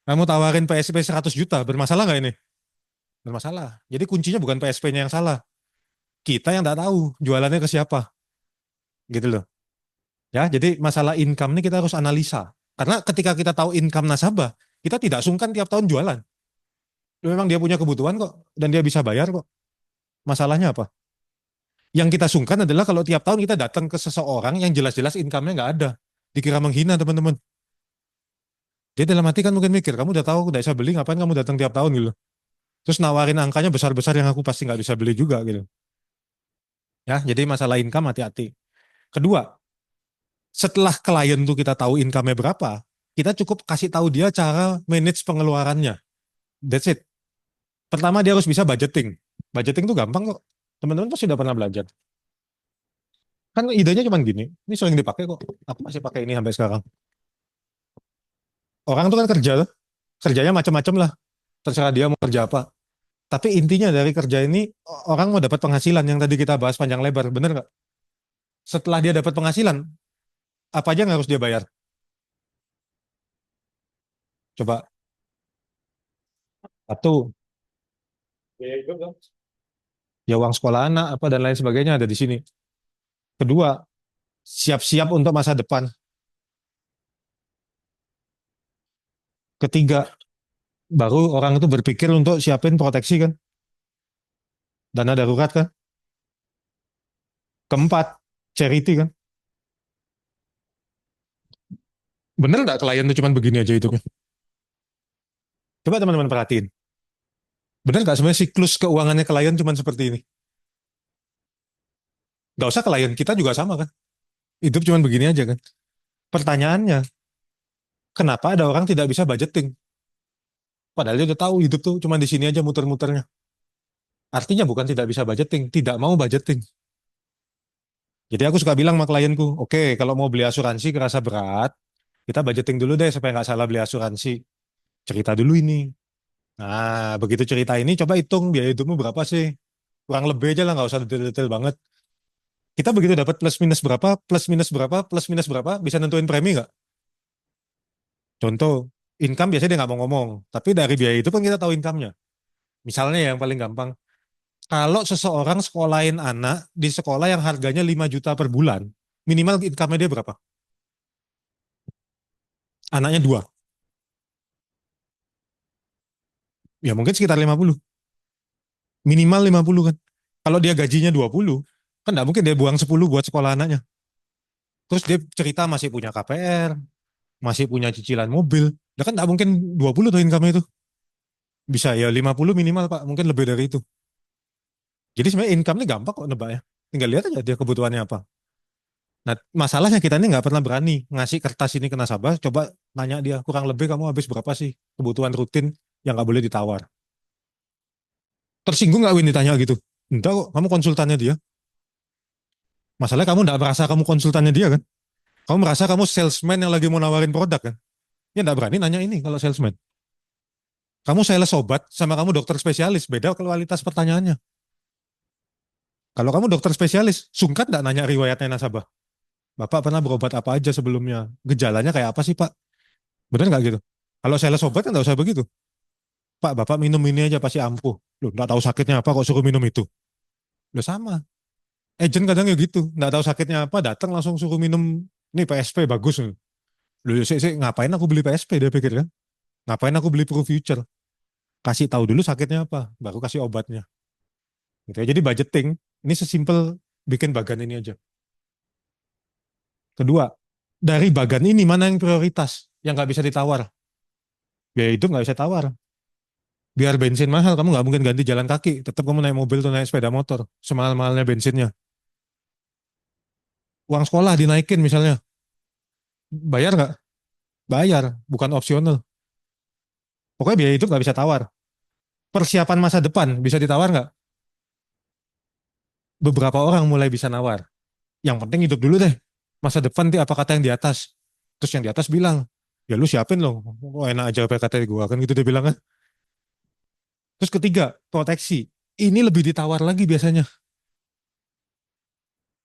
kamu tawarin PSP 100 juta, bermasalah nggak ini? Bermasalah. Jadi kuncinya bukan PSP-nya yang salah. Kita yang nggak tahu jualannya ke siapa. Gitu loh. Ya, jadi masalah income ini kita harus analisa. Karena ketika kita tahu income nasabah, kita tidak sungkan tiap tahun jualan. Memang dia punya kebutuhan kok, dan dia bisa bayar kok. Masalahnya apa? Yang kita sungkan adalah kalau tiap tahun kita datang ke seseorang yang jelas-jelas income-nya nggak ada. Dikira menghina teman-teman. Dia dalam hati kan mungkin mikir, kamu udah tahu aku nggak bisa beli, ngapain kamu datang tiap tahun gitu. Terus nawarin angkanya besar-besar yang aku pasti nggak bisa beli juga gitu. Ya, jadi masalah income hati-hati. Kedua, setelah klien tuh kita tahu income-nya berapa, kita cukup kasih tahu dia cara manage pengeluarannya. That's it. Pertama dia harus bisa budgeting. Budgeting tuh gampang kok. Teman-teman pasti udah pernah belajar. Kan idenya cuma gini. Ini sering dipakai kok. Aku masih pakai ini sampai sekarang. Orang tuh kan kerja tuh. Kerjanya macam-macam lah. Terserah dia mau kerja apa. Tapi intinya dari kerja ini orang mau dapat penghasilan yang tadi kita bahas panjang lebar. Bener nggak? Setelah dia dapat penghasilan, apa aja yang harus dia bayar? Coba. Satu, ya uang sekolah anak apa dan lain sebagainya ada di sini. Kedua, siap-siap untuk masa depan. Ketiga, baru orang itu berpikir untuk siapin proteksi kan, dana darurat kan. Keempat, charity kan. Bener nggak klien tuh cuma begini aja hidupnya? Coba teman-teman perhatiin. Bener nggak sebenarnya siklus keuangannya klien cuma seperti ini? Nggak usah klien, kita juga sama kan. Hidup cuma begini aja kan. Pertanyaannya, kenapa ada orang tidak bisa budgeting? Padahal dia udah tahu hidup tuh cuma di sini aja muter-muternya. Artinya bukan tidak bisa budgeting, tidak mau budgeting. Jadi aku suka bilang sama klienku, oke, kalau mau beli asuransi kerasa berat, kita budgeting dulu deh supaya nggak salah beli asuransi. Cerita dulu ini. Nah, begitu cerita ini, coba hitung biaya hidupmu berapa sih? Kurang lebih aja lah, nggak usah detail-detail banget. Kita begitu dapat plus minus berapa, plus minus berapa, plus minus berapa, bisa nentuin premi nggak? Contoh, income biasanya dia nggak mau ngomong, tapi dari biaya itu kan kita tahu income-nya. Misalnya yang paling gampang, kalau seseorang sekolahin anak di sekolah yang harganya 5 juta per bulan, minimal income-nya dia berapa? Anaknya dua, ya mungkin sekitar 50. Minimal 50 kan. Kalau dia gajinya 20, kan nggak mungkin dia buang 10 buat sekolah anaknya. Terus dia cerita masih punya KPR, masih punya cicilan mobil. Ya kan nggak mungkin 20 tuh income itu. Bisa ya 50 minimal Pak, mungkin lebih dari itu. Jadi sebenarnya income ini gampang kok nebak ya. Tinggal lihat aja dia kebutuhannya apa. Nah, masalahnya kita ini nggak pernah berani ngasih kertas ini ke nasabah. Coba nanya dia, kurang lebih kamu habis berapa sih kebutuhan rutin yang nggak boleh ditawar. Tersinggung nggak Win ditanya gitu? Enggak kok, kamu konsultannya dia. Masalahnya kamu nggak merasa kamu konsultannya dia kan? Kamu merasa kamu salesman yang lagi mau nawarin produk kan? Ya nggak berani nanya ini kalau salesman. Kamu sales obat sama kamu dokter spesialis, beda kualitas pertanyaannya. Kalau kamu dokter spesialis, sungkan nggak nanya riwayatnya nasabah? Bapak pernah berobat apa aja sebelumnya? Gejalanya kayak apa sih Pak? Bener nggak gitu? Kalau sales obat kan nggak usah begitu. Pak, Bapak minum ini aja pasti ampuh. Loh, nggak tahu sakitnya apa kok suruh minum itu? Loh sama. Agent kadang ya gitu, nggak tahu sakitnya apa, datang langsung suruh minum ini PSP bagus. Loh, ngapain aku beli PSP dia pikir kan? Ngapain aku beli Pro Future? Kasih tahu dulu sakitnya apa, baru kasih obatnya. Gitu ya. Jadi budgeting ini sesimpel bikin bagan ini aja. Kedua, dari bagan ini mana yang prioritas yang nggak bisa ditawar? Biaya hidup nggak bisa tawar. Biar bensin mahal, kamu nggak mungkin ganti jalan kaki. Tetap kamu naik mobil atau naik sepeda motor. Semahal-mahalnya bensinnya. Uang sekolah dinaikin misalnya. Bayar nggak? Bayar, bukan opsional. Pokoknya biaya hidup nggak bisa tawar. Persiapan masa depan bisa ditawar nggak? Beberapa orang mulai bisa nawar. Yang penting hidup dulu deh. Masa depan apa kata yang di atas. Terus yang di atas bilang, ya lu siapin loh. Oh, enak aja PKT gue kan gitu dia bilang kan. Terus ketiga, proteksi. Ini lebih ditawar lagi biasanya.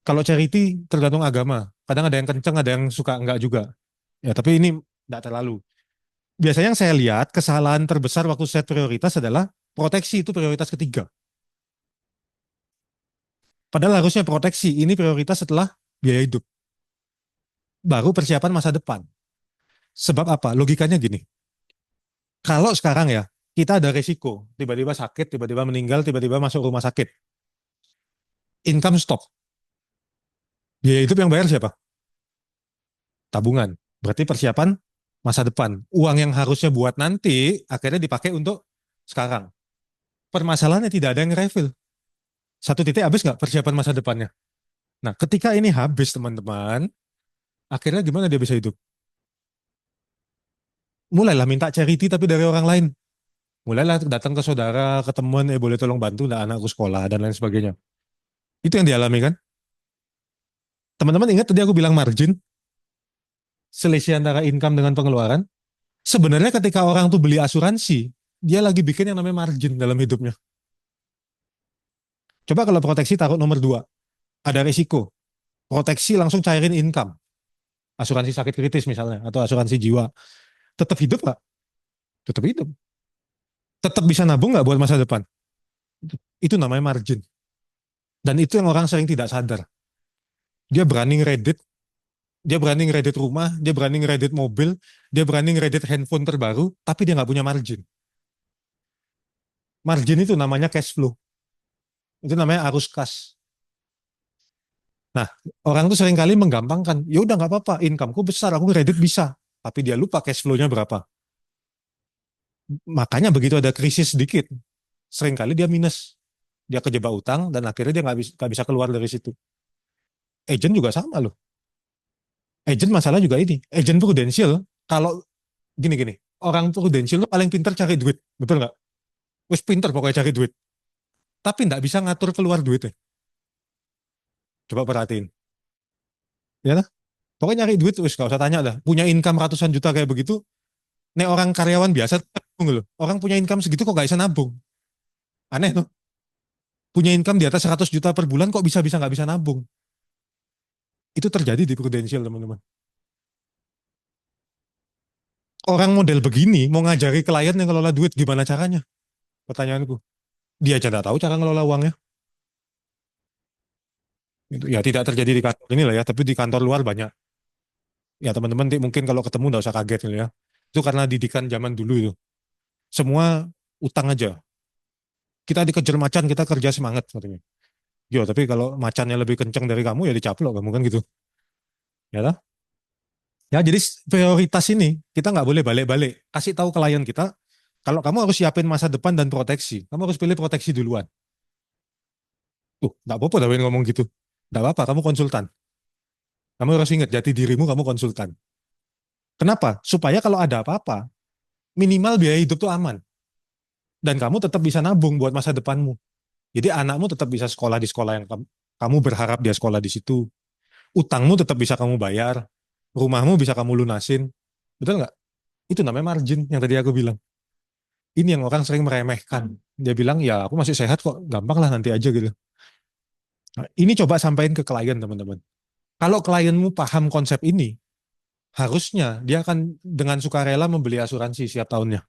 Kalau charity tergantung agama. Kadang ada yang kenceng, ada yang suka enggak juga. Ya, tapi ini enggak terlalu. Biasanya yang saya lihat kesalahan terbesar waktu set prioritas adalah proteksi itu prioritas ketiga. Padahal harusnya proteksi ini prioritas setelah biaya hidup. Baru persiapan masa depan. Sebab apa? Logikanya gini. Kalau sekarang ya, kita ada resiko. Tiba-tiba sakit, tiba-tiba meninggal, tiba-tiba masuk rumah sakit. Income stop. Biaya hidup yang bayar siapa? Tabungan. Berarti persiapan masa depan. Uang yang harusnya buat nanti, akhirnya dipakai untuk sekarang. Permasalahannya tidak ada yang refill. Satu titik habis nggak persiapan masa depannya. Nah, ketika ini habis teman-teman, akhirnya gimana dia bisa hidup? Mulailah minta charity tapi dari orang lain. Mulailah datang ke saudara, ke teman, boleh tolong bantu nggak anakku sekolah dan lain sebagainya. Itu yang dialami kan? Teman-teman ingat tadi aku bilang margin, selisih antara income dengan pengeluaran. Sebenarnya ketika orang tuh beli asuransi, dia lagi bikin yang namanya margin dalam hidupnya. Coba kalau proteksi taruh nomor dua, ada risiko. Proteksi langsung cairin income. Asuransi sakit kritis misalnya, atau asuransi jiwa. Tetap hidup nggak? Tetap hidup. Tetap bisa nabung nggak buat masa depan? Itu namanya margin. Dan itu yang orang sering tidak sadar. Dia berani ngeredit, dia berani ngeredit rumah, dia berani ngeredit mobil, dia berani ngeredit handphone terbaru, tapi dia nggak punya margin. Margin itu namanya cash flow. Itu namanya arus kas. Nah, orang tuh sering kali menggampangkan, ya udah nggak apa-apa, incomeku besar, aku kredit bisa, tapi dia lupa cash flow-nya berapa. Makanya begitu ada krisis sedikit, sering kali dia minus, dia kejebak utang dan akhirnya dia nggak bisa keluar dari situ. Agent juga sama loh. Agent masalah juga ini, agent prudensial kalau gini-gini, orang prudensial tuh paling pintar cari duit, betul nggak? Wis pintar pokoknya cari duit, tapi nggak bisa ngatur keluar duitnya. Coba perhatiin, ya lah. Pokoknya nyari duit, wis nggak usah tanya dah. Punya income ratusan juta kayak begitu, nih orang karyawan biasa nabung loh. Orang punya income segitu kok gak bisa nabung? Aneh tuh. Punya income di atas 100 juta per bulan kok bisa-bisa nggak bisa nabung? Itu terjadi di Prudential, teman-teman. Orang model begini mau ngajari klien yang ngelola duit gimana caranya? Pertanyaanku. Dia aja nggak tahu cara ngelola uangnya. Itu ya tidak terjadi di kantor ini lah ya, tapi di kantor luar banyak. Ya teman-teman mungkin kalau ketemu nggak usah kaget ya. Itu karena didikan zaman dulu itu. Semua utang aja. Kita dikejar macan, kita kerja semangat katanya. Yo, tapi kalau macannya lebih kenceng dari kamu ya dicaplok kamu kan gitu. Ya lah. Ya, jadi prioritas ini kita nggak boleh balik-balik. Kasih tahu klien kita, kalau kamu harus siapin masa depan dan proteksi, kamu harus pilih proteksi duluan. Tuh, nggak apa-apa tapi ngomong gitu. Nggak apa-apa, kamu konsultan. Kamu harus ingat, jati dirimu kamu konsultan. Kenapa? Supaya kalau ada apa-apa, minimal biaya hidup tuh aman. Dan kamu tetap bisa nabung buat masa depanmu. Jadi anakmu tetap bisa sekolah di sekolah yang kamu berharap dia sekolah di situ. Utangmu tetap bisa kamu bayar. Rumahmu bisa kamu lunasin. Betul nggak? Itu namanya margin yang tadi aku bilang. Ini yang orang sering meremehkan. Dia bilang, ya aku masih sehat kok, gampang lah nanti aja gitu. Nah, ini coba sampaikan ke klien teman-teman. Kalau klienmu paham konsep ini, harusnya dia akan dengan sukarela membeli asuransi setiap tahunnya.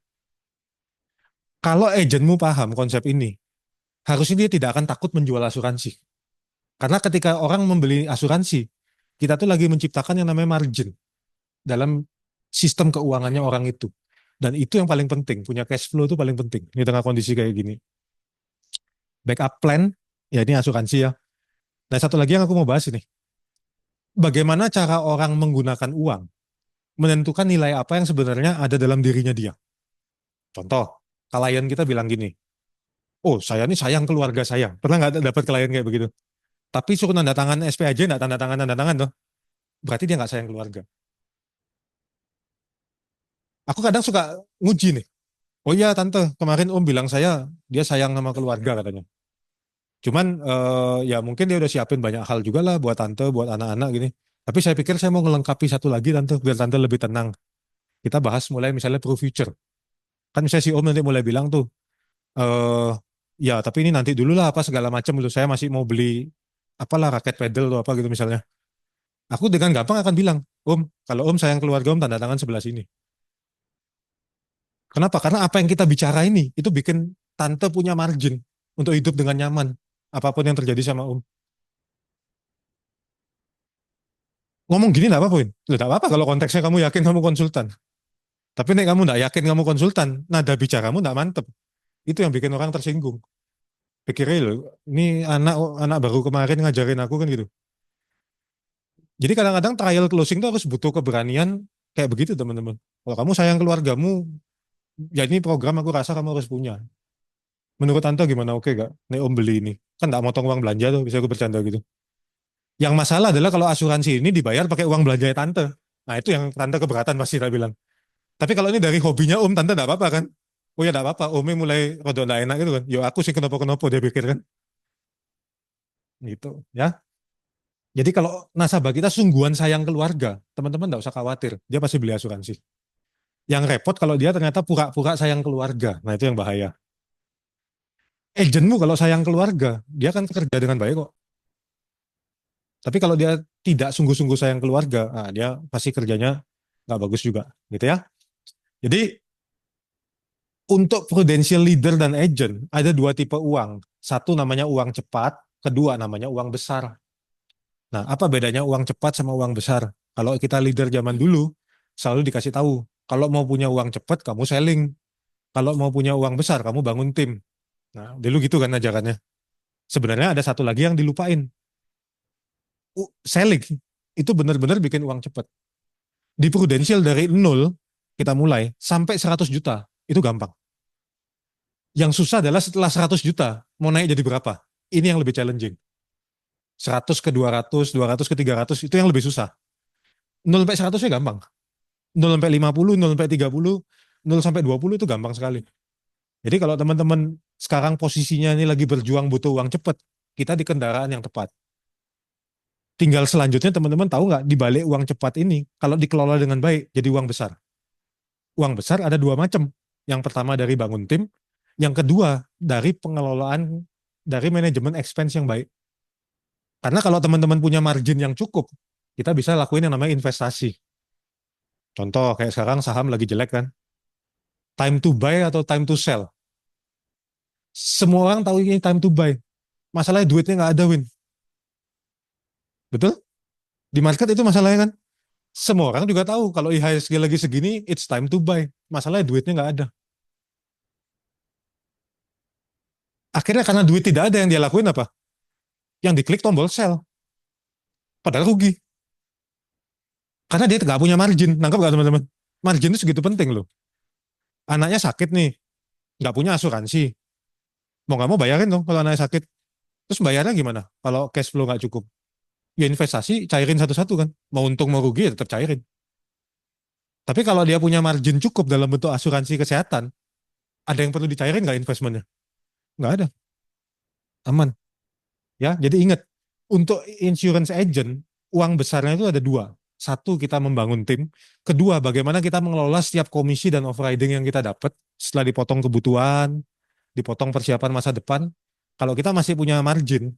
Kalau agentmu paham konsep ini, harusnya dia tidak akan takut menjual asuransi. Karena ketika orang membeli asuransi, kita tuh lagi menciptakan yang namanya margin dalam sistem keuangannya orang itu. Dan itu yang paling penting, punya cash flow itu paling penting di tengah kondisi kayak gini. Backup plan, ya ini asuransi ya. Nah, satu lagi yang aku mau bahas ini. Bagaimana cara orang menggunakan uang menentukan nilai apa yang sebenarnya ada dalam dirinya dia. Contoh, klien kita bilang gini, oh saya ini sayang keluarga saya. Pernah nggak dapat klien kayak begitu? Tapi suruh tanda tangan SP aja, nggak tanda tangan tuh. Berarti dia nggak sayang keluarga. Aku kadang suka nguji nih. Oh iya tante, kemarin om bilang saya dia sayang sama keluarga katanya. Cuman ya mungkin dia udah siapin banyak hal juga lah buat tante, buat anak-anak gini. Tapi saya pikir saya mau ngelengkapi satu lagi tante, biar tante lebih tenang. Kita bahas mulai misalnya pro future. Kan misalnya si om nanti mulai bilang tuh, eh ya tapi ini nanti dulu lah apa segala macam dulu. Saya masih mau beli apalah raket pedal atau apa gitu misalnya. Aku dengan gampang akan bilang, om, kalau om sayang keluarga om tanda tangan sebelah sini. Kenapa? Karena apa yang kita bicara ini itu bikin tante punya margin untuk hidup dengan nyaman. Apapun yang terjadi sama om. Ngomong gini enggak apa-apa, Win. Tidak apa-apa kalau konteksnya kamu yakin kamu konsultan. Tapi nih kamu enggak yakin kamu konsultan, nada bicaramu enggak mantep. Itu yang bikin orang tersinggung. Pikirnya loh, ini anak anak baru kemarin ngajarin aku kan gitu. Jadi kadang-kadang trial closing itu harus butuh keberanian kayak begitu teman-teman. Kalau kamu sayang keluargamu, ya ini program aku rasa kamu harus punya. Menurut Tante gimana? Oke gak? Nih Om beli ini. Kan nggak motong uang belanja tuh, bisa aku bercanda gitu. Yang masalah adalah kalau asuransi ini dibayar pakai uang belanja Tante. Nah itu yang Tante keberatan pasti tak bilang. Tapi kalau ini dari hobinya Om, Tante nggak apa-apa kan? Oh ya nggak apa-apa, Omnya mulai rada nggak enak gitu kan. Yo aku sih kenapa-kenapa dia pikir kan. Gitu ya. Jadi kalau nasabah kita sungguhan sayang keluarga, teman-teman nggak usah khawatir. Dia pasti beli asuransi. Yang repot kalau dia ternyata pura-pura sayang keluarga. Nah itu yang bahaya. Agentmu kalau sayang keluarga, dia kan kerja dengan baik kok. Tapi kalau dia tidak sungguh-sungguh sayang keluarga, nah dia pasti kerjanya nggak bagus juga, gitu ya. Jadi untuk prudential leader dan agent ada dua tipe uang. Satu namanya uang cepat, kedua namanya uang besar. Nah, apa bedanya uang cepat sama uang besar? Kalau kita leader zaman dulu, selalu dikasih tahu, kalau mau punya uang cepat, kamu selling. Kalau mau punya uang besar, kamu bangun tim. Nah, dulu gitu kan ajarannya. Sebenarnya ada satu lagi yang dilupain. Selling itu benar-benar bikin uang cepat. Di Prudential dari nol, kita mulai, sampai 100 juta. Itu gampang. Yang susah adalah setelah 100 juta, mau naik jadi berapa? Ini yang lebih challenging. 100 ke 200, 200 ke 300, itu yang lebih susah. 0 sampai 100 ya gampang. 0 sampai 50, 0 sampai 30, 0 sampai 20 itu gampang sekali. Jadi kalau teman-teman sekarang posisinya ini lagi berjuang butuh uang cepat, kita di kendaraan yang tepat. Tinggal selanjutnya teman-teman tahu nggak di balik uang cepat ini, kalau dikelola dengan baik, jadi uang besar. Uang besar ada dua macam. Yang pertama dari bangun tim, yang kedua dari pengelolaan, dari manajemen expense yang baik. Karena kalau teman-teman punya margin yang cukup, kita bisa lakuin yang namanya investasi. Contoh kayak sekarang saham lagi jelek kan, time to buy atau time to sell. Semua orang tahu ini time to buy. Masalahnya duitnya nggak ada, Win. Betul? Di market itu masalahnya kan. Semua orang juga tahu kalau IHSG lagi segini, it's time to buy. Masalahnya duitnya nggak ada. Akhirnya karena duit tidak ada yang dia lakuin apa? Yang diklik tombol sell. Padahal rugi. Karena dia nggak punya margin. Nangkap nggak teman-teman? Margin itu segitu penting loh. Anaknya sakit nih, nggak punya asuransi. Mau nggak mau bayarin dong kalau anaknya sakit. Terus bayarnya gimana? Kalau cash flow nggak cukup. Ya investasi, cairin satu-satu kan. Mau untung mau rugi ya tetap cairin. Tapi kalau dia punya margin cukup dalam bentuk asuransi kesehatan, ada yang perlu dicairin nggak investmentnya? Nggak ada. Aman. Ya, jadi ingat, untuk insurance agent, uang besarnya itu ada dua. Satu, kita membangun tim. Kedua, bagaimana kita mengelola setiap komisi dan overriding yang kita dapat setelah dipotong kebutuhan, dipotong persiapan masa depan. Kalau kita masih punya margin,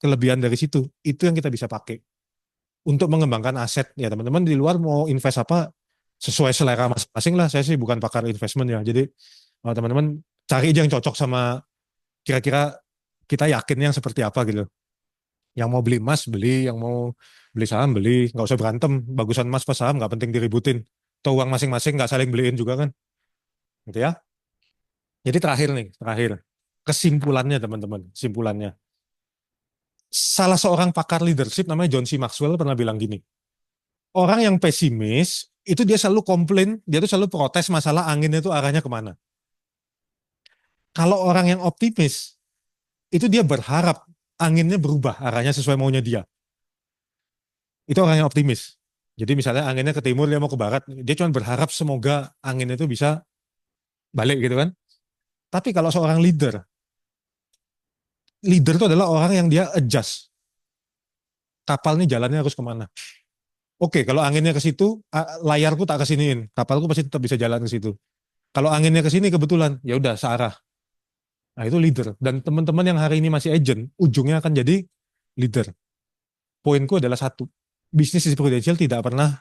kelebihan dari situ, itu yang kita bisa pakai untuk mengembangkan aset. Ya, teman-teman di luar mau invest apa, sesuai selera masing-masing lah. Saya sih bukan pakar investment ya. Jadi, teman-teman cari aja yang cocok sama kira-kira kita yakin yang seperti apa gitu. Yang mau beli emas beli, yang mau beli saham beli, nggak usah berantem. Bagusan emas pas saham nggak penting diributin. Atau uang masing-masing nggak saling beliin juga kan, gitu ya. Jadi terakhir nih, terakhir kesimpulannya teman-teman, kesimpulannya. Salah seorang pakar leadership namanya John C. Maxwell pernah bilang gini, orang yang pesimis itu dia selalu komplain, dia tuh selalu protes masalah anginnya itu arahnya kemana. Kalau orang yang optimis itu dia berharap anginnya berubah arahnya sesuai maunya dia. Itu orang yang optimis. Jadi misalnya anginnya ke timur, dia mau ke barat, dia cuma berharap semoga angin itu bisa balik gitu kan. Tapi kalau seorang leader, leader itu adalah orang yang dia adjust. Kapal ini jalannya harus kemana. Oke, kalau anginnya ke situ, layarku tak kesiniin. Kapalku pasti tetap bisa jalan ke situ. Kalau anginnya ke sini kebetulan, ya udah searah. Nah itu leader. Dan teman-teman yang hari ini masih agent, ujungnya akan jadi leader. Poinku adalah satu, bisnis di Prudential tidak pernah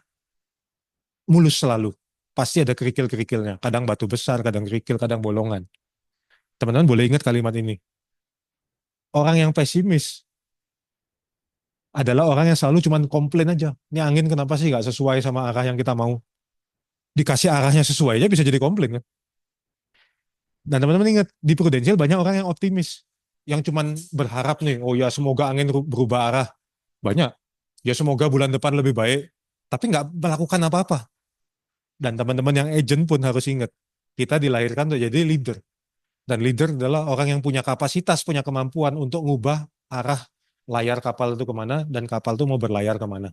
mulus selalu. Pasti ada kerikil-kerikilnya. Kadang batu besar, kadang kerikil, kadang bolongan. Teman-teman boleh ingat kalimat ini. Orang yang pesimis adalah orang yang selalu cuma komplain aja. Ini angin kenapa sih nggak sesuai sama arah yang kita mau? Dikasih arahnya sesuai aja bisa jadi komplain kan? Dan teman-teman ingat, di Prudential banyak orang yang optimis. Yang cuma berharap nih, oh ya semoga angin berubah arah. Banyak. Ya semoga bulan depan lebih baik. Tapi nggak melakukan apa-apa. Dan teman-teman yang agent pun harus ingat, kita dilahirkan untuk jadi leader. Dan leader adalah orang yang punya kapasitas, punya kemampuan untuk ngubah arah layar kapal itu kemana, dan kapal itu mau berlayar kemana.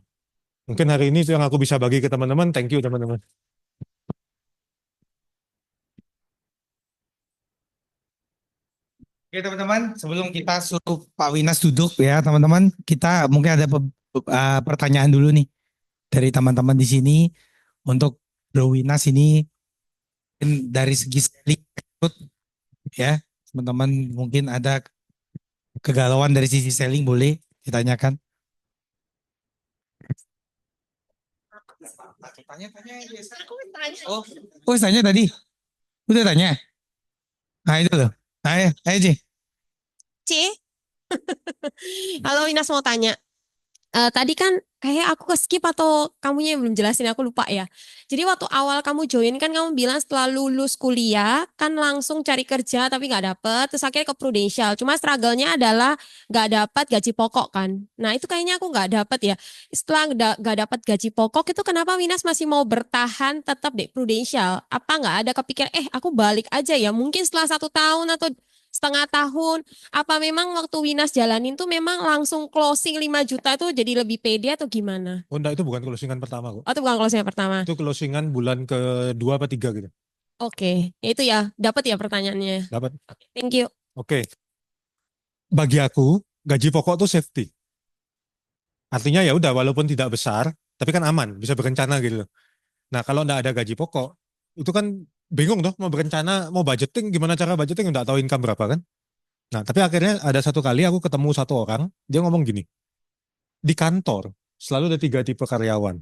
Mungkin hari ini itu yang aku bisa bagi ke teman-teman. Thank you teman-teman. Oke teman-teman, sebelum kita suruh Pak Winas duduk ya teman-teman, kita mungkin ada pertanyaan dulu nih dari teman-teman di sini untuk Bro Winas ini dari segi selling ya teman-teman, mungkin ada kegalauan dari sisi selling, boleh ditanyakan. Tanya-tanya biasa. Oh, oh tanya tadi, udah tanya. Nah itu loh. Ayo, ayo Ji. C, halo Inas mau tanya. Tadi kan kayak aku ke skip atau kamunya yang belum jelasin, aku lupa ya. Jadi waktu awal kamu join kan kamu bilang setelah lulus kuliah kan langsung cari kerja tapi nggak dapet, terus akhirnya ke Prudential. Cuma struggle-nya adalah nggak dapat gaji pokok kan. Nah itu kayaknya aku nggak dapet ya. Setelah nggak dapat gaji pokok itu kenapa Winas masih mau bertahan tetap di Prudential? Apa nggak ada kepikiran, aku balik aja ya mungkin setelah 1 tahun atau setengah tahun. Apa memang waktu Winas jalanin tuh memang langsung closing 5 juta tuh jadi lebih pede atau gimana? Oh enggak, itu bukan closingan pertama kok. Oh itu bukan closing yang pertama. Itu closingan bulan kedua apa tiga gitu. Oke, ya itu ya, dapat ya pertanyaannya. Dapat. Thank you. Oke. Bagi aku, gaji pokok tuh safety. Artinya ya udah walaupun tidak besar, tapi kan aman, bisa berencana gitu loh. Nah, kalau enggak ada gaji pokok, itu kan bingung tuh mau berencana, mau budgeting, gimana cara budgeting, enggak tahu income berapa kan. Nah, tapi akhirnya ada satu kali aku ketemu satu orang, dia ngomong gini, di kantor selalu ada tiga tipe karyawan.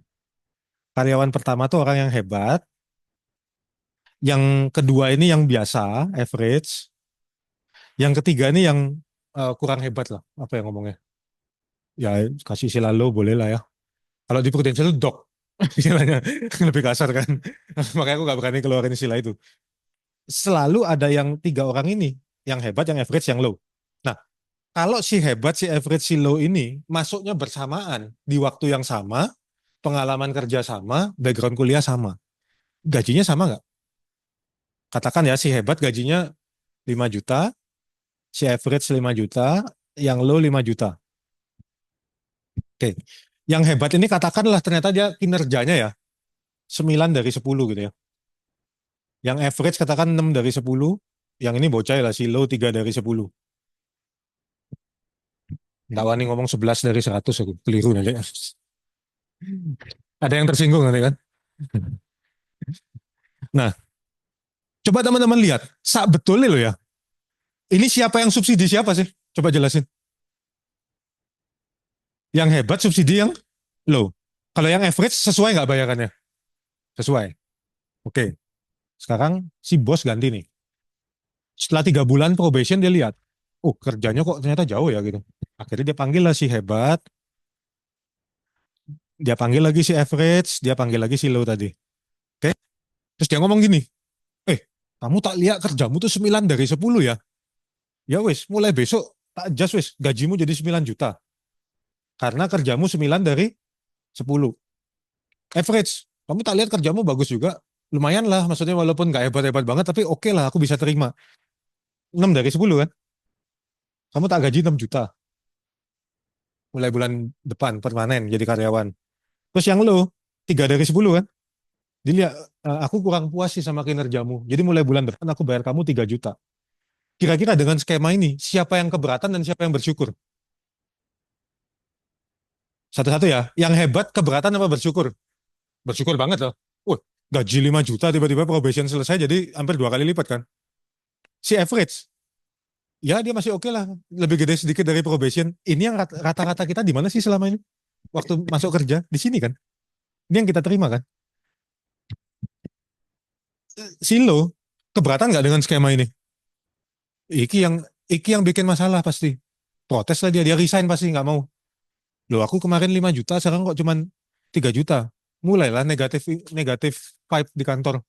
Karyawan pertama tuh orang yang hebat, yang kedua ini yang biasa, average, yang ketiga ini yang kurang hebat lah, apa yang ngomongnya. Ya kasih istilah lo boleh lah ya. Kalau di Prudential itu dok, istilahnya lebih kasar kan. Makanya aku nggak berani keluarin istilah itu. Selalu ada yang tiga orang ini, yang hebat, yang average, yang low. Nah, kalau si hebat, si average, si low ini masuknya bersamaan di waktu yang sama, pengalaman kerja sama, background kuliah sama, gajinya sama nggak? Katakan ya si hebat gajinya 5 juta, si average 5 juta, yang low 5 juta. Oke. Yang hebat ini katakanlah ternyata dia kinerjanya ya 9 dari 10 gitu ya. Yang average katakan 6 dari 10, yang ini bocah lah si low 3 dari 10. Nggak wani ngomong 11 dari 100 aku keliru nanti. Ada yang tersinggung nanti kan. Nah, coba teman-teman lihat, sak betul loh ya. Ini siapa yang subsidi siapa sih? Coba jelasin. Yang hebat subsidi yang low. Kalau yang average sesuai nggak bayarannya? Sesuai. Oke, sekarang si bos ganti nih. Setelah 3 bulan probation dia lihat, oh kerjanya kok ternyata jauh ya gitu. Akhirnya dia panggil lah si hebat, dia panggil lagi si average, dia panggil lagi si low tadi. Oke, terus dia ngomong gini, kamu tak lihat kerjamu tuh 9 dari 10 ya? Ya wes, mulai besok tak adjust wes, gajimu jadi 9 juta. Karena kerjamu 9 dari 10. Average, kamu tak lihat kerjamu bagus juga, lumayan lah, maksudnya walaupun nggak hebat-hebat banget, tapi oke lah, aku bisa terima. 6 dari 10 kan? Kamu tak gaji 6 juta. Mulai bulan depan, permanen jadi karyawan. Terus yang lo, 3 dari 10 kan? Dilihat, aku kurang puas sih sama kinerjamu. Jadi mulai bulan depan aku bayar kamu 3 juta. Kira-kira dengan skema ini, siapa yang keberatan dan siapa yang bersyukur? Satu-satu ya, yang hebat keberatan apa bersyukur? Bersyukur banget loh. Wah, gaji 5 juta tiba-tiba probation selesai jadi hampir 2 kali lipat kan. Si average, ya dia masih oke lah, lebih gede sedikit dari probation. Ini yang rata-rata kita di mana sih selama ini? Waktu masuk kerja di sini kan? Ini yang kita terima kan? Silo keberatan nggak dengan skema ini? Iki yang bikin masalah pasti. Protes lah dia resign pasti nggak mau. Loh aku kemarin 5 juta, sekarang kok cuman 3 juta. Mulailah negatif negatif vibe di kantor.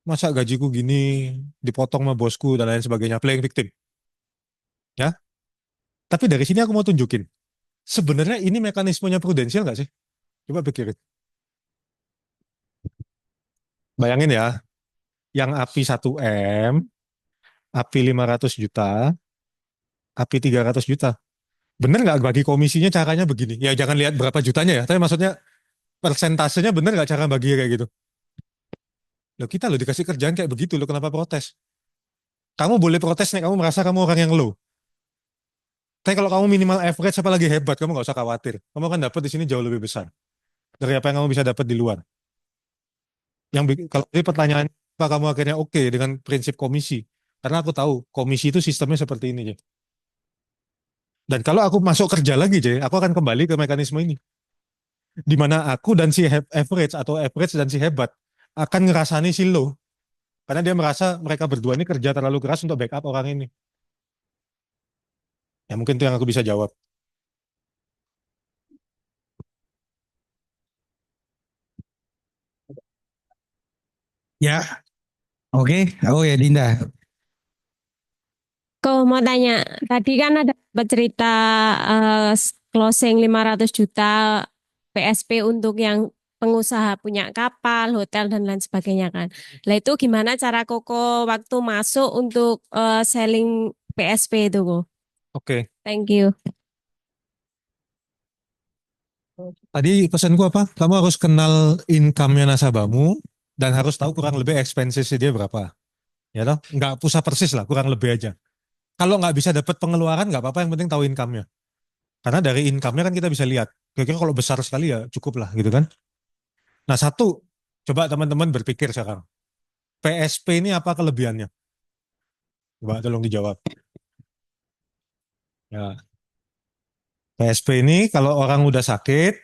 Masa gajiku gini dipotong sama bosku dan lain sebagainya, playing victim. Ya, tapi dari sini aku mau tunjukin. Sebenarnya ini mekanismenya prudensial nggak sih? Coba pikirin. Bayangin ya, yang API 1M, API 500 juta, API 300 juta. Bener nggak bagi komisinya caranya begini? Ya jangan lihat berapa jutanya ya, tapi maksudnya persentasenya bener nggak cara bagi kayak gitu? Loh kita loh dikasih kerjaan kayak begitu loh, kenapa protes? Kamu boleh protes nih, kamu merasa kamu orang yang low. Tapi kalau kamu minimal average apalagi hebat, kamu nggak usah khawatir. Kamu akan dapat di sini jauh lebih besar dari apa yang kamu bisa dapat di luar. Kalau ini pertanyaan apa kamu akhirnya oke dengan prinsip komisi? Karena aku tahu komisi itu sistemnya seperti ini, Jay. Dan kalau aku masuk kerja lagi, Jay, aku akan kembali ke mekanisme ini. Di mana aku dan si average atau average dan si hebat akan ngerasani si low. Karena dia merasa mereka berdua ini kerja terlalu keras untuk backup orang ini. Ya mungkin itu yang aku bisa jawab. Ya, oke. Oh ya Dinda. Kau mau tanya, tadi kan ada cerita closing 500 juta PSP untuk yang pengusaha punya kapal, hotel dan lain sebagainya kan. Lah itu gimana cara Koko waktu masuk untuk selling PSP itu, Ko? Oke. Thank you. Tadi pesanku apa? Kamu harus kenal income-nya nasabahmu dan harus tahu kurang lebih expenses dia berapa. Ya toh? Nggak pusat persis lah, kurang lebih aja. Kalau nggak bisa dapat pengeluaran, nggak apa-apa, yang penting tahu income-nya. Karena dari income-nya kan kita bisa lihat. Kira-kira kalau besar sekali ya cukup lah gitu kan. Nah satu, coba teman-teman berpikir sekarang. PSP ini apa kelebihannya? Coba tolong dijawab. Ya, PSP ini kalau orang udah sakit,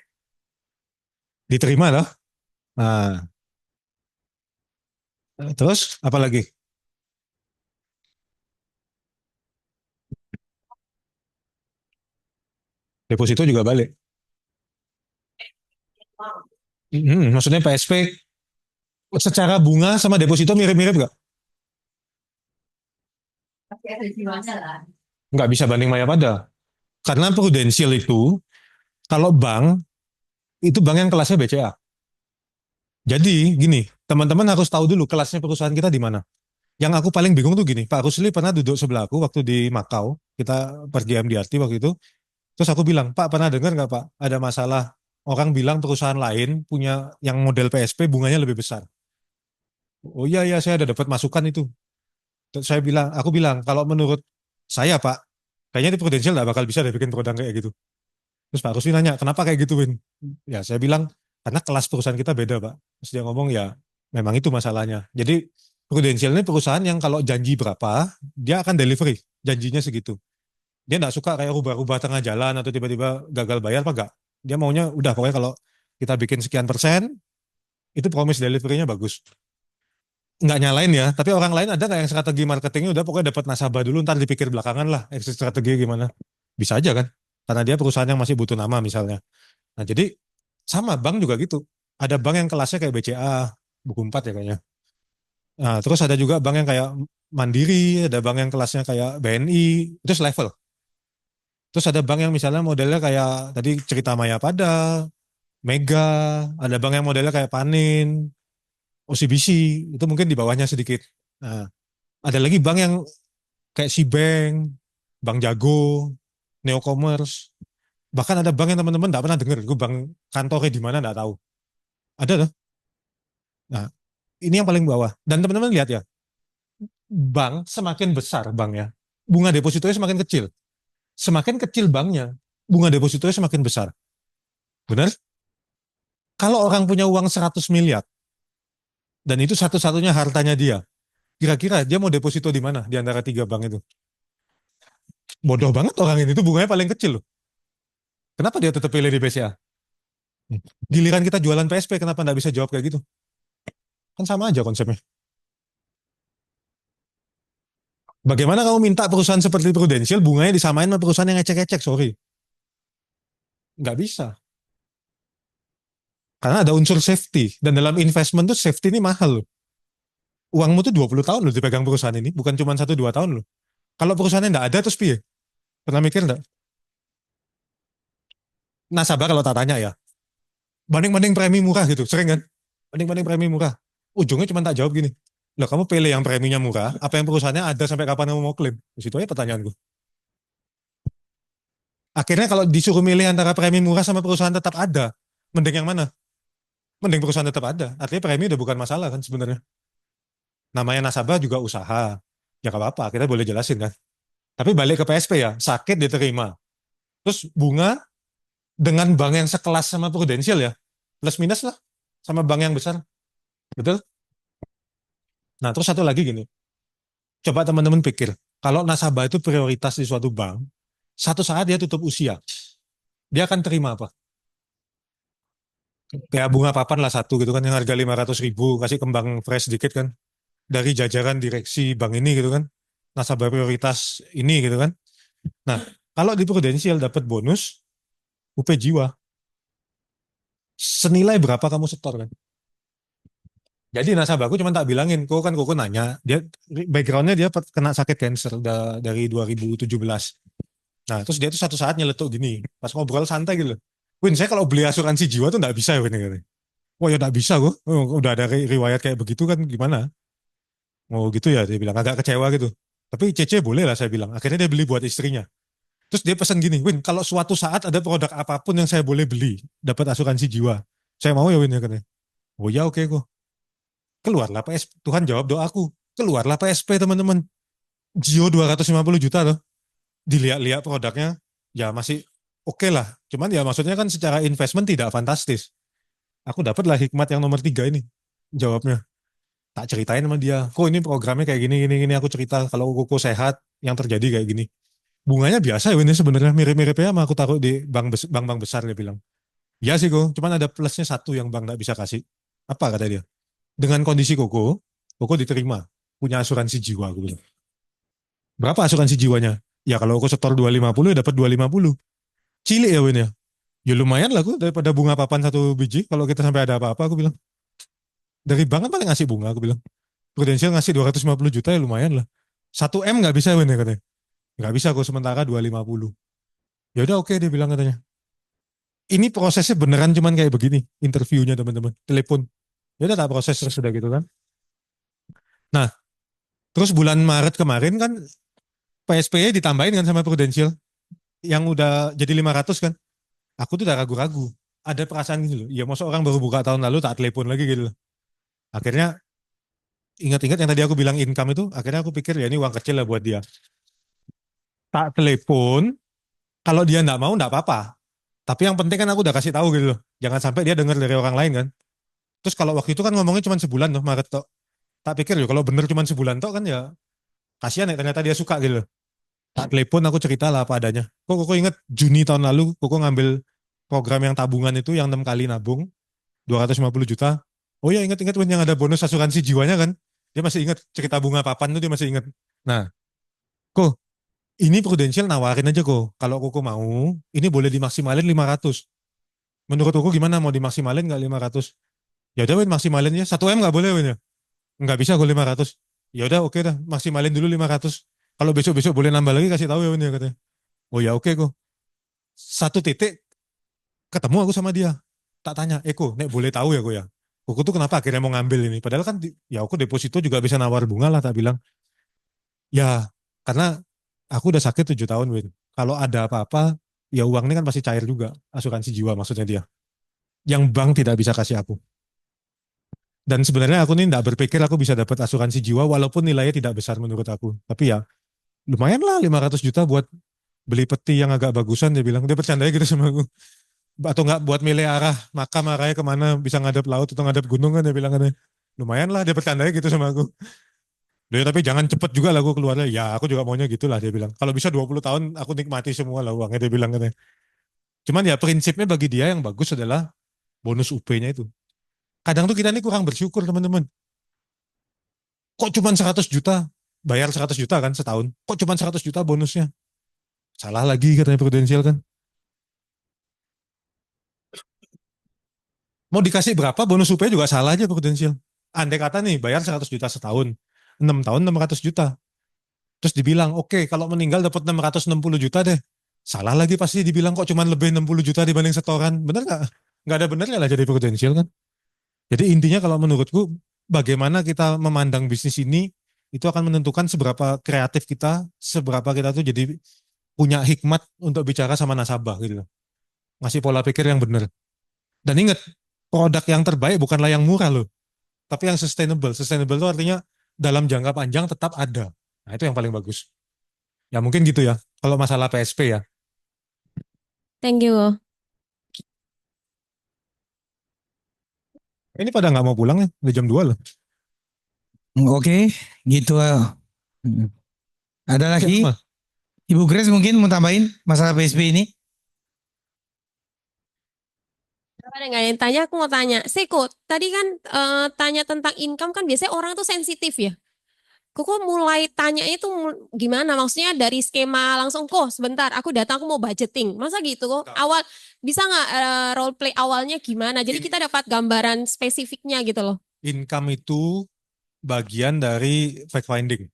diterima loh. Nah, terus apa lagi? Deposito juga balik. Maksudnya PSP secara bunga sama deposito mirip-mirip nggak? Nggak bisa banding maya pada. Karena prudensial itu, kalau bank, itu bank yang kelasnya BCA. Jadi gini, teman-teman harus tahu dulu kelasnya perusahaan kita di mana. Yang aku paling bingung tuh gini, Pak Rusli pernah duduk sebelah aku waktu di Makau, kita pergi MDRT waktu itu, terus aku bilang, Pak pernah dengar nggak Pak, ada masalah orang bilang perusahaan lain punya yang model PSP bunganya lebih besar. Oh iya, iya saya ada dapat masukan itu. Terus aku bilang, kalau menurut saya Pak, kayaknya di Prudential nggak bakal bisa deh bikin produk kayak gitu. Terus Pak Rusli nanya, kenapa kayak gitu Win? Ya saya bilang, karena kelas perusahaan kita beda Pak. Terus dia ngomong, ya memang itu masalahnya. Jadi Prudential ini perusahaan yang kalau janji berapa, dia akan delivery. Janjinya segitu. Dia nggak suka kayak rubah-rubah tengah jalan atau tiba-tiba gagal bayar apa enggak. Dia maunya udah pokoknya kalau kita bikin sekian persen, itu promise delivery-nya bagus. Nggak nyalain ya, tapi orang lain ada nggak yang strategi marketingnya udah pokoknya dapat nasabah dulu, ntar dipikir belakangan lah, exit strategi gimana. Bisa aja kan, karena dia perusahaan yang masih butuh nama misalnya. Nah jadi sama bank juga gitu. Ada bank yang kelasnya kayak BCA, buku 4 ya kayaknya. Nah, terus ada juga bank yang kayak Mandiri, ada bank yang kelasnya kayak BNI, itu level. Terus ada bank yang misalnya modelnya kayak tadi cerita Maya Pada, Mega, ada bank yang modelnya kayak Panin, OCBC, itu mungkin di bawahnya sedikit. Nah, ada lagi bank yang kayak Bank, Bank Jago, Neocommerce. Bahkan ada bank yang teman-teman nggak pernah dengar, gue bank kantornya di mana nggak tahu. Ada loh. Nah, ini yang paling bawah. Dan teman-teman lihat ya, bank semakin besar banknya, bunga depositonya semakin kecil. Semakin kecil banknya, bunga depositonya semakin besar. Benar? Kalau orang punya uang 100 miliar, dan itu satu-satunya hartanya dia, kira-kira dia mau deposito di mana di antara tiga bank itu? Bodoh banget orang ini, itu bunganya paling kecil loh. Kenapa dia tetap pilih di BCA? Giliran kita jualan PSP, kenapa nggak bisa jawab kayak gitu? Kan sama aja konsepnya. Bagaimana kamu minta perusahaan seperti Prudential bunganya disamain sama perusahaan yang ecek-ecek? Sorry, nggak bisa. Karena ada unsur safety. Dan dalam investment tuh safety ini mahal loh. Uangmu tuh 20 tahun loh dipegang perusahaan ini. Bukan cuma 1-2 tahun loh. Kalau perusahaannya nggak ada terus piye? Pernah mikir nggak? Nasabah kalau tak tanya ya. Banding-banding premi murah gitu. Sering kan? Banding-banding premi murah. Ujungnya cuma tak jawab gini. Loh, kamu pilih yang preminya murah, apa yang perusahaannya ada sampai kapan kamu mau klaim? Di situ aja pertanyaanku. Akhirnya kalau disuruh milih antara premi murah sama perusahaan tetap ada, mending yang mana? Mending perusahaan tetap ada. Artinya premi udah bukan masalah kan sebenarnya. Namanya nasabah juga usaha. Ya gak apa-apa, kita boleh jelasin kan. Tapi balik ke PSP ya, sakit diterima. Terus bunga dengan bank yang sekelas sama Prudential ya, plus minus lah sama bank yang besar. Betul? Nah, terus satu lagi gini. Coba teman-teman pikir, kalau nasabah itu prioritas di suatu bank, satu saat dia tutup usia, dia akan terima apa? Kayak bunga papan lah satu gitu kan, yang harga 500.000, kasih kembang fresh dikit kan, dari jajaran direksi bank ini gitu kan, nasabah prioritas ini gitu kan. Nah, kalau di Prudential dapat bonus, UP Jiwa, senilai berapa kamu setor kan? Jadi nasabahku cuma tak bilangin, kok nanya, dia backgroundnya dia kena sakit cancer dari 2017. Nah, terus dia tuh satu saat nyeletuk gini, pas ngobrol santai gitu loh. Win, saya kalau beli asuransi jiwa tuh nggak bisa ya, Win. Katanya. Wah, ya nggak bisa kok. Oh, udah ada riwayat kayak begitu kan gimana? Oh gitu ya, dia bilang. Agak kecewa gitu. Tapi CC boleh lah, saya bilang. Akhirnya dia beli buat istrinya. Terus dia pesan gini, Win, kalau suatu saat ada produk apapun yang saya boleh beli, dapat asuransi jiwa. Saya mau ya, Win, ya katanya. Oh ya, oke kok. Keluarlah PSP. Tuhan jawab doaku. Keluarlah PSP, teman-teman. Jio 250 juta loh. Dilihat-lihat produknya, ya masih oke lah. Cuman ya maksudnya kan secara investment tidak fantastis. Aku dapatlah hikmat yang nomor 3 ini. Jawabnya. Tak ceritain sama dia. Kok ini programnya kayak gini, gini, gini. Aku cerita kalau koko sehat, yang terjadi kayak gini. Bunganya biasa ya ini sebenarnya mirip-miripnya sama aku taruh di bank-bank besar, dia bilang. Ya sih kok, cuman ada plusnya satu yang bank nggak bisa kasih. Apa kata dia? Dengan kondisi Koko diterima. Punya asuransi jiwa, aku bilang. Berapa asuransi jiwanya? Ya kalau aku setor 250 ya dapat 250. Cilik ya Win ya. Ya lumayan lah aku daripada bunga papan satu biji kalau kita sampai ada apa-apa, aku bilang. Dari bank kan paling ngasih bunga, aku bilang. Prudential ngasih 250 juta ya lumayan lah. 1 M nggak bisa Win ya katanya. Nggak bisa kok sementara 250. Ya udah oke dia bilang katanya. Ini prosesnya beneran cuman kayak begini interviewnya teman-teman. Telepon. Ya udah tak proses terus sudah gitu kan. Nah, terus bulan Maret kemarin kan PSP ditambahin kan sama Prudential yang udah jadi 500 kan. Aku tuh udah ragu-ragu. Ada perasaan gitu loh. Ya masa orang baru buka tahun lalu tak telepon lagi gitu loh. Akhirnya ingat-ingat yang tadi aku bilang income itu, akhirnya aku pikir ya ini uang kecil lah buat dia. Tak telepon, kalau dia nggak mau nggak apa-apa. Tapi yang penting kan aku udah kasih tahu gitu loh. Jangan sampai dia dengar dari orang lain kan. Terus kalau waktu itu kan ngomongnya cuma sebulan tuh Maret tok. Tak pikir ya kalau bener cuma sebulan tok kan ya kasihan ya ternyata dia suka gitu loh. Tak telepon aku cerita lah apa adanya. Kok inget Juni tahun lalu kok ngambil program yang tabungan itu yang 6 kali nabung 250 juta. Oh ya inget-inget yang ada bonus asuransi jiwanya kan. Dia masih inget cerita bunga papan tuh dia masih inget. Nah, kok ini Prudential nawarin aja kok. Kalau Koko mau, ini boleh dimaksimalin 500. Menurut Koko gimana mau dimaksimalin nggak 500? Ya udah Win maksimalinnya 1 M nggak boleh Win ya. Nggak bisa kok 500. Ya udah oke dah maksimalin dulu 500. Kalau besok-besok boleh nambah lagi kasih tahu ya Win ya katanya. Oh ya oke kok. Satu titik ketemu aku sama dia. Tak tanya, Eko, nek boleh tahu ya kok ya. Koko tuh kenapa akhirnya mau ngambil ini? Padahal kan ya aku deposito juga bisa nawar bunga lah tak bilang. Ya karena aku udah sakit 7 tahun Win. Kalau ada apa-apa ya uang ini kan pasti cair juga. Asuransi jiwa maksudnya dia. Yang bank tidak bisa kasih aku. Dan sebenarnya aku nih tidak berpikir aku bisa dapat asuransi jiwa walaupun nilainya tidak besar menurut aku. Tapi ya lumayan lah 500 juta buat beli peti yang agak bagusan dia bilang. Dia bercanda gitu sama aku. Atau nggak buat milih arah makam arahnya kemana bisa ngadep laut atau ngadep gunung kan dia bilang katanya. Lumayan lah dia bercanda gitu sama aku. Dia tapi jangan cepet juga lah aku keluarnya. Ya aku juga maunya gitulah dia bilang. Kalau bisa 20 tahun aku nikmati semua lah uangnya dia bilang katanya. Cuman ya prinsipnya bagi dia yang bagus adalah bonus UP-nya itu. Kadang tuh kita ini kurang bersyukur teman-teman. Kok cuma 100 juta? Bayar 100 juta kan setahun. Kok cuma 100 juta bonusnya? Salah lagi katanya Prudential kan. Mau dikasih berapa bonus UP juga salah aja Prudential. Andai kata nih bayar 100 juta setahun. 6 tahun 600 juta. Terus dibilang, oke kalau meninggal dapat 660 juta deh. Salah lagi pasti dibilang kok cuma lebih 60 juta dibanding setoran. Bener nggak? Nggak ada benernya lah jadi Prudential kan. Jadi intinya kalau menurutku bagaimana kita memandang bisnis ini itu akan menentukan seberapa kreatif kita, seberapa kita tuh jadi punya hikmat untuk bicara sama nasabah gitu loh. Ngasih pola pikir yang benar. Dan ingat, produk yang terbaik bukanlah yang murah loh, tapi yang sustainable. Sustainable itu artinya dalam jangka panjang tetap ada. Nah, itu yang paling bagus. Ya mungkin gitu ya. Kalau masalah PSP ya. Thank you. Ini pada nggak mau pulang ya, udah jam 2 loh. Oke, gitu. Ada lagi? Siapa? Ibu Grace mungkin mau tambahin masalah PSB ini? Pada nggak ada yang tanya, aku mau tanya. Seko, tadi kan tanya tentang income kan biasanya orang tuh sensitif ya. Kok mulai tanya itu gimana? Maksudnya dari skema langsung, kok sebentar aku datang aku mau budgeting. Masa gitu kok? Awal bisa nggak role play awalnya gimana? Jadi kita dapat gambaran spesifiknya gitu loh. Income itu bagian dari fact finding.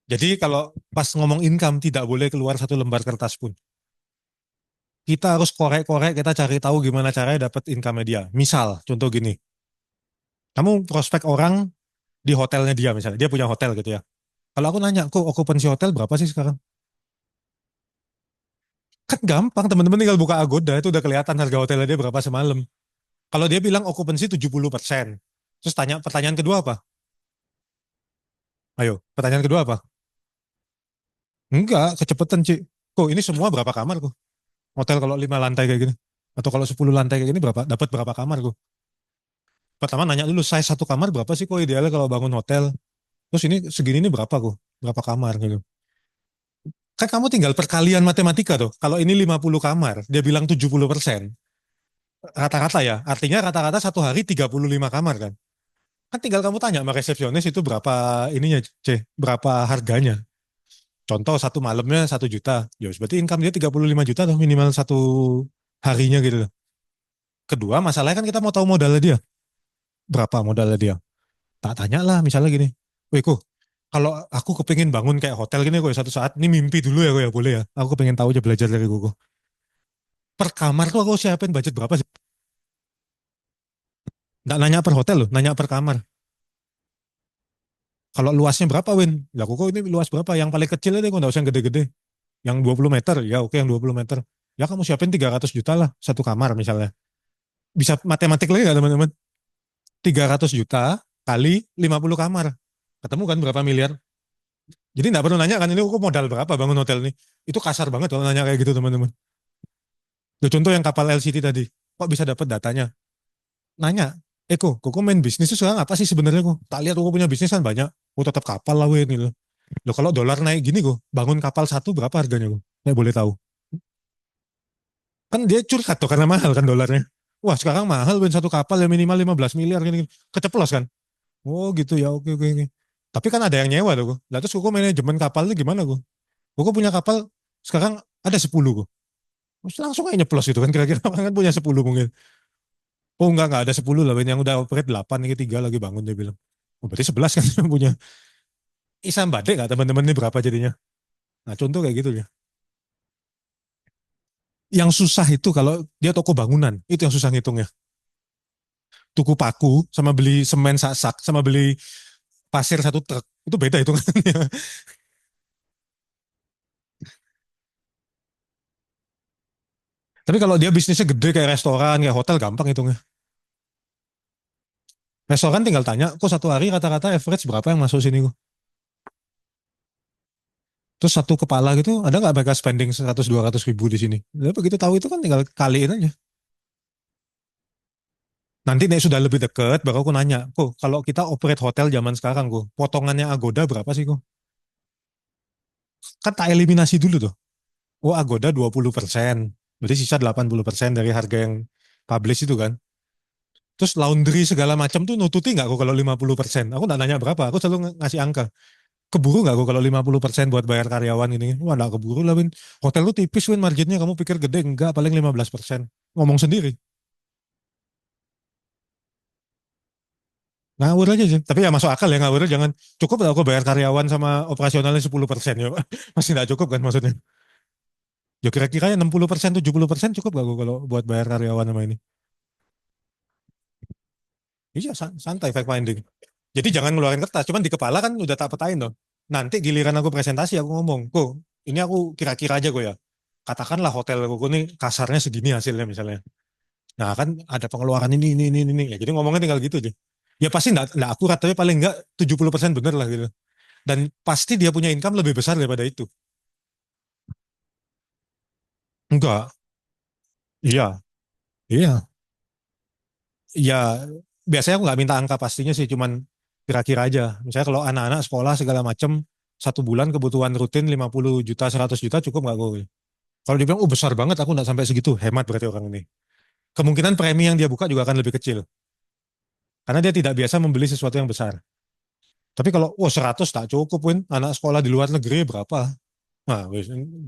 Jadi kalau pas ngomong income tidak boleh keluar satu lembar kertas pun. Kita harus korek-korek, kita cari tahu gimana caranya dapat income dia. Misal, contoh gini, kamu prospek orang di hotelnya dia misalnya, dia punya hotel gitu ya. Kalau aku nanya, kok okupansi hotel berapa sih sekarang? Kan gampang, teman-teman tinggal buka Agoda, itu udah kelihatan harga hotelnya dia berapa semalam. Kalau dia bilang okupansi 70%, terus tanya pertanyaan kedua apa? Ayo, pertanyaan kedua apa? Enggak, kecepatan Ci. Kok ini semua berapa kamar kok? Hotel kalau 5 lantai kayak gini. Atau kalau 10 lantai kayak gini berapa? Dapat berapa kamar kok? Pertama nanya dulu, size satu kamar berapa sih kok idealnya kalau bangun hotel? Terus ini segini ini berapa kok? Berapa kamar gitu. Kan kamu tinggal perkalian matematika tuh. Kalau ini 50 kamar, dia bilang 70%. Rata-rata ya. Artinya rata-rata satu hari 35 kamar kan. Kan tinggal kamu tanya sama resepsionis itu berapa ininya, berapa harganya. Contoh satu malamnya 1 juta. Ya, berarti income dia 35 juta tuh minimal satu harinya gitu loh. Kedua, masalahnya kan kita mau tahu modalnya dia. Berapa modalnya dia? Tak tanya lah misalnya gini. Wih kok, kalau aku kepingin bangun kayak hotel gini kok satu saat, ini mimpi dulu ya kok ya boleh ya. Aku pengen tahu aja belajar dari Koko. Per kamar tuh aku siapin budget berapa sih? Nggak nanya per hotel loh, nanya per kamar. Kalau luasnya berapa Win? Ya Koko ini luas berapa? Yang paling kecil aja kok nggak usah yang gede-gede. Yang 20 meter, ya oke yang 20 meter. Ya kamu siapin 300 juta lah satu kamar misalnya. Bisa matematik lagi nggak teman-teman? 300 juta kali 50 kamar. Ketemu kan berapa miliar? Jadi nggak perlu nanya kan ini aku modal berapa bangun hotel ini. Itu kasar banget kalau nanya kayak gitu teman-teman. Ya, contoh yang kapal LCT tadi. Kok bisa dapat datanya? Nanya, kok main bisnis itu sekarang apa sih sebenarnya kok? Tak lihat aku punya bisnis kan banyak. Aku tetap kapal lah weh ini loh. Loh kalau dolar naik gini kok, bangun kapal satu berapa harganya kok? Saya boleh tahu. Kan dia curhat tuh karena mahal kan dolarnya. Wah sekarang mahal weh satu kapal ya minimal 15 miliar gini. Keceplos kan? Oh gitu ya oke oke oke. Tapi kan ada yang nyewa tuh kok. Lah terus kok manajemen kapal itu gimana kok? Kok punya kapal sekarang ada 10 kok. Terus langsung aja nyeplos gitu kan kira-kira kan punya 10 mungkin. Oh enggak ada 10 lah yang udah operate 8 ini 3 lagi bangun dia bilang. Oh, berarti 11 kan yang punya. Isa Mbade nggak teman-teman ini berapa jadinya? Nah contoh kayak gitu ya. Yang susah itu kalau dia toko bangunan, itu yang susah ngitungnya. Tuku paku sama beli semen sak-sak sama beli pasir satu truk itu beda itu kan. Tapi kalau dia bisnisnya gede kayak restoran, kayak hotel gampang hitungnya. Restoran tinggal tanya, kok satu hari rata-rata average berapa yang masuk sini kok? Terus satu kepala gitu, ada nggak mereka spending 100-200 ribu di sini? Jadi begitu tahu itu kan tinggal kaliin aja. Nanti nih sudah lebih deket, baru aku nanya, kok kalau kita operate hotel zaman sekarang kok, potongannya Agoda berapa sih kok? Kan tak eliminasi dulu tuh. Oh Agoda 20%, berarti sisa 80% dari harga yang publish itu kan. Terus laundry segala macam tuh nututi nggak kok kalau 50%? Aku nggak nanya berapa, aku selalu ngasih angka. Keburu nggak kok kalau 50% buat bayar karyawan ini? Wah nggak keburu lah Win. Hotel lu tipis Win marginnya, kamu pikir gede? Enggak, paling 15%. Ngomong sendiri. Ngawur aja sih. Tapi ya masuk akal ya ngawur jangan. Cukup lah aku bayar karyawan sama operasionalnya 10% ya. Masih nggak cukup kan maksudnya. Ya kira-kira 60%, 70% cukup gak kok kalau buat bayar karyawan sama ini? Iya, santai fact finding. Jadi jangan ngeluarin kertas, cuman di kepala kan udah tak petain tuh. Nanti giliran aku presentasi aku ngomong, kok ini aku kira-kira aja kok ya. Katakanlah hotel aku nih kasarnya segini hasilnya misalnya. Nah kan ada pengeluaran ini. Ya, jadi ngomongnya tinggal gitu aja. Ya pasti enggak akurat, tapi paling enggak 70% bener lah gitu. Dan pasti dia punya income lebih besar daripada itu. Enggak, iya, iya. Ya biasanya aku nggak minta angka pastinya sih, cuman kira-kira aja. Misalnya kalau anak-anak sekolah segala macam, 1 bulan kebutuhan rutin 50 juta, 100 juta cukup nggak gue? Kalau dia bilang, oh besar banget, aku nggak sampai segitu, hemat berarti orang ini. Kemungkinan premi yang dia buka juga akan lebih kecil. Karena dia tidak biasa membeli sesuatu yang besar. Tapi kalau, wah 100 tak cukup, Win. Anak sekolah di luar negeri berapa? Nah,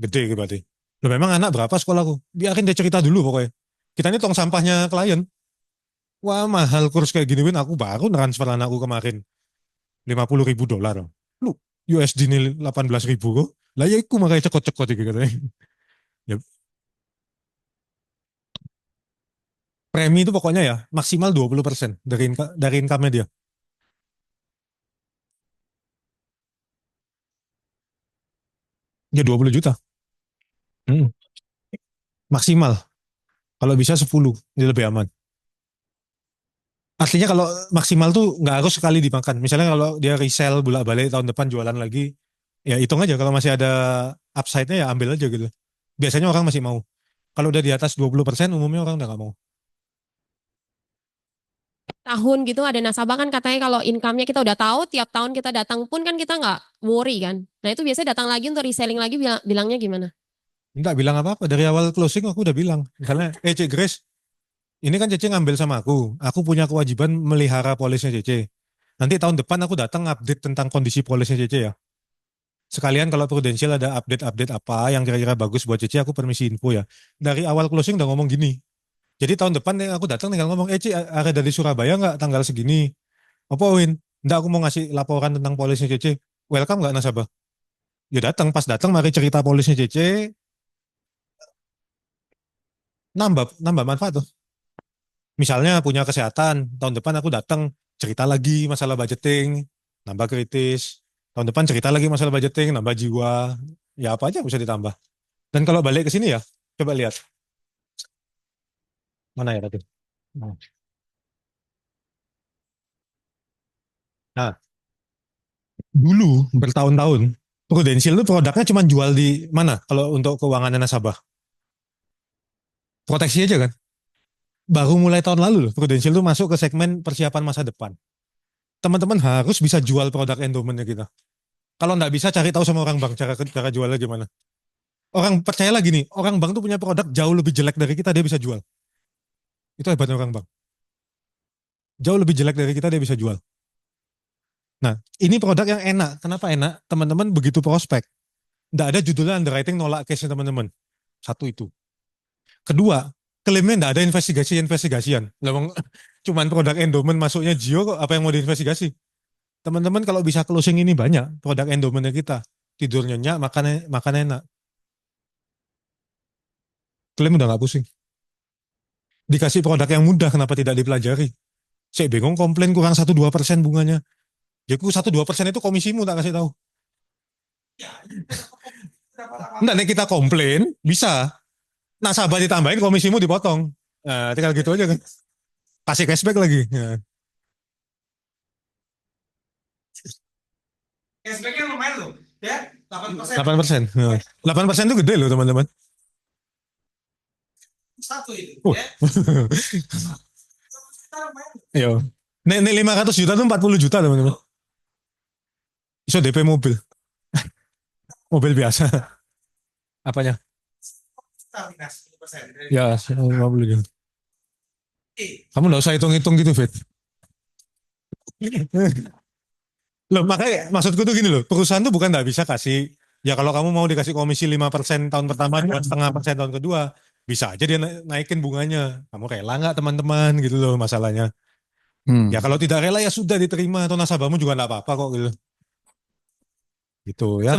gede gitu berarti. Loh, memang anak berapa sekolahku? Biarin dia cerita dulu pokoknya. Kita ini tong sampahnya klien. Wah mahal kurs kayak gini, Win. Aku baru transfer anakku kemarin. 50.000 dolar. Lu USD ini 18.000 kok. Lah ya iku makanya cekot-cekot gitu katanya. Ya, premi itu pokoknya ya maksimal 20% dari income-nya dia. Ya 20 juta. Hmm. Maksimal. Kalau bisa 10, ini lebih aman. Artinya kalau maksimal tuh nggak harus sekali dimakan. Misalnya kalau dia resell bolak-balik tahun depan jualan lagi, ya hitung aja kalau masih ada upside-nya ya ambil aja gitu. Biasanya orang masih mau. Kalau udah di atas 20% umumnya orang udah nggak mau. Tahun gitu ada nasabah kan katanya kalau income-nya kita udah tahu, tiap tahun kita datang pun kan kita nggak worry kan. Nah itu biasanya datang lagi untuk reselling lagi bilangnya gimana? Nggak bilang apa-apa. Dari awal closing aku udah bilang. Misalnya, Cik Grace, ini kan Cece ngambil sama aku. Aku punya kewajiban melihara polisnya Cece. Nanti tahun depan aku datang update tentang kondisi polisnya Cece ya. Sekalian kalau Prudential ada update-update apa yang kira-kira bagus buat Cece, aku permisi info ya. Dari awal closing udah ngomong gini. Jadi tahun depan nih aku datang tinggal ngomong, Cece ada dari Surabaya nggak tanggal segini? Apa Win? Nggak, aku mau ngasih laporan tentang polisnya Cece. Welcome nggak nasabah? Ya datang, pas datang mari cerita polisnya Cece, nambah nambah manfaat tuh. Misalnya punya kesehatan, tahun depan aku datang cerita lagi masalah budgeting, nambah kritis. Tahun depan cerita lagi masalah budgeting, nambah jiwa. Ya apa aja bisa ditambah. Dan kalau balik ke sini ya, coba lihat. Mana ya tadi? Nah, dulu bertahun-tahun, Prudential itu produknya cuma jual di mana kalau untuk keuangan nasabah? Proteksi aja kan? Baru mulai tahun lalu loh, Prudential itu masuk ke segmen persiapan masa depan. Teman-teman harus bisa jual produk endowmentnya kita. Kalau nggak bisa, cari tahu sama orang bank cara jualnya gimana. Orang percaya lagi nih, orang bank tuh punya produk jauh lebih jelek dari kita, dia bisa jual. Itu hebatnya orang bank. Jauh lebih jelek dari kita, dia bisa jual. Nah, ini produk yang enak. Kenapa enak? Teman-teman begitu prospek. Nggak ada judulnya underwriting nolak case-nya teman-teman. Satu itu. Kedua, klaimnya nggak ada investigasi-investigasian. Cuman produk endowment masuknya Jio kok, apa yang mau diinvestigasi? Teman-teman kalau bisa closing ini banyak, produk endowmentnya kita. Tidur nyenyak, makan enak. Klaim udah nggak pusing. Dikasih produk yang mudah, kenapa tidak dipelajari? Saya bingung komplain kurang 1-2% bunganya. Ya 1-2% itu komisimu tak kasih tahu. Enggak, nih kita komplain, bisa. Nasabah ditambahin, komisimu dipotong. Nah, tinggal gitu aja kan. Kasih cashback lagi. Ya. Cashbacknya lumayan loh, ya 8%. 8%. Ya. 8% itu gede loh teman-teman. Satu itu, ya. Iya. Nek 500 juta itu 40 juta teman-teman. Bisa DP mobil. Mobil biasa. Apanya? Ya, 50 juta. Kamu nggak usah hitung-hitung gitu, Fit. Loh, makanya maksudku tuh gini loh, perusahaan tuh bukan nggak bisa kasih, ya kalau kamu mau dikasih komisi 5% tahun pertama, 2,5% tahun kedua, bisa aja dia naikin bunganya. Kamu rela nggak teman-teman gitu loh masalahnya. Ya kalau tidak rela ya sudah diterima, atau nasabahmu juga nggak apa-apa kok gitu. Gitu ya.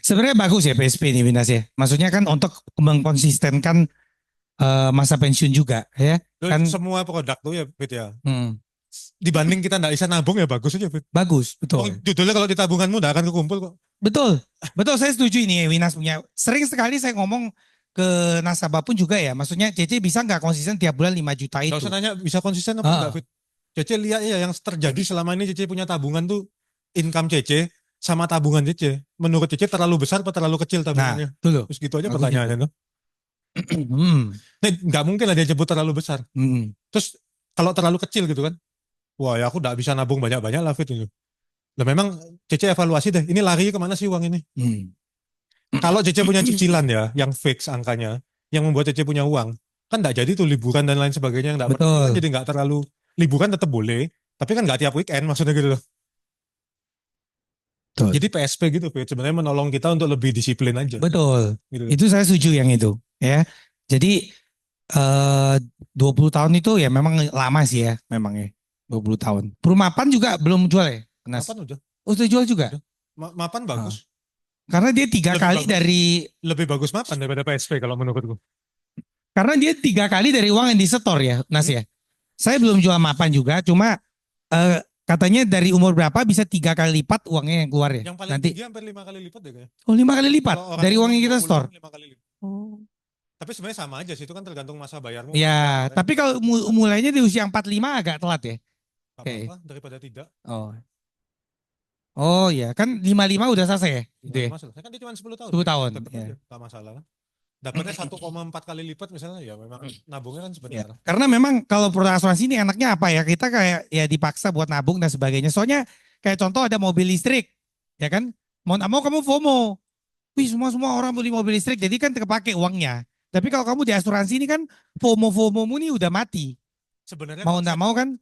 Sebenarnya bagus ya PSP ini Winas ya. Maksudnya kan untuk mengkonsistenkan masa pensiun juga ya. Kan semua produk tuh ya Fit ya. dibanding kita nggak bisa nabung ya bagus aja, Fit. Bagus, Oh, betul. judulnya kalau di tabunganmu nggak akan kekumpul kok. Betul, betul saya setuju ini Winas punya. Sering sekali saya ngomong ke nasabah pun juga ya. Maksudnya Cece bisa nggak konsisten tiap bulan 5 juta Nggak itu? usah nanya bisa konsisten apa enggak, Heeh. Fit. Cece lihat ya yang terjadi selama ini Cece punya tabungan tuh income Cece sama tabungan Cece. Menurut Cece terlalu besar atau terlalu kecil Nah, tabungannya? itu loh. Terus gitu aja Aku pertanyaannya gitu. tuh. Hmm. Nih, nggak mungkin lah dia jemput terlalu besar. Hmm. Terus kalau terlalu kecil gitu kan, wah ya aku nggak bisa nabung banyak-banyak lah Fit itu. Nah memang Cece evaluasi deh, ini lari kemana sih uang ini? Hmm. Kalau Cece punya cicilan ya, yang fix angkanya, yang membuat Cece punya uang, kan nggak jadi tuh liburan dan lain sebagainya yang nggak penting kan Betul. jadi nggak terlalu liburan tetap boleh, tapi kan nggak tiap weekend maksudnya gitu loh. Betul. Jadi PSP gitu, Fit, sebenarnya menolong kita untuk lebih disiplin aja. Betul. Gitu. Itu saya setuju yang itu ya. Jadi 20 tahun itu ya memang lama sih ya memang ya. 20 tahun. Perumahan juga belum jual ya, Nas? Mapan udah, Oh, sudah jual juga? udah. Mapan Ah. bagus, Karena dia tiga lebih kali bagus, dari lebih bagus Mapan daripada PSP kalau menurutku. karena dia 3 kali dari uang yang disetor ya, Nas Hmm? ya. Saya belum jual mapan juga, cuma katanya dari umur berapa bisa 3 kali lipat uangnya yang keluar ya. Yang paling Nanti tinggi hampir 5 kali lipat deh kayaknya. 5 kali lipat Kalau orang dari uang umur yang kita 20-an store. 5 kali lipat. Oh. Tapi sebenarnya sama aja sih, itu kan tergantung masa bayarmu. Ya, tapi kalau mulainya di usia 45 agak telat ya. Gak Oke. apa-apa daripada tidak. Oh. Oh ya, kan 55 udah selesai ya? Gitu ya. 55 selesai. Kan dia cuma 10 tahun. 10 tahun. Tetap Ya. aja, gak masalah kan. Dapatnya 1,4 kali lipat misalnya, ya memang nabungnya kan Ya. sebentar. Karena memang kalau produk asuransi ini enaknya apa ya? Kita kayak ya dipaksa buat nabung dan sebagainya. Soalnya kayak contoh ada mobil listrik, ya kan? Mau nggak mau kamu FOMO. Wih, semua orang beli mobil listrik, jadi kan kepake uangnya. Tapi kalau kamu di asuransi ini kan FOMO-FOMOmu ini udah mati. Sebenarnya Mau nggak mau kan?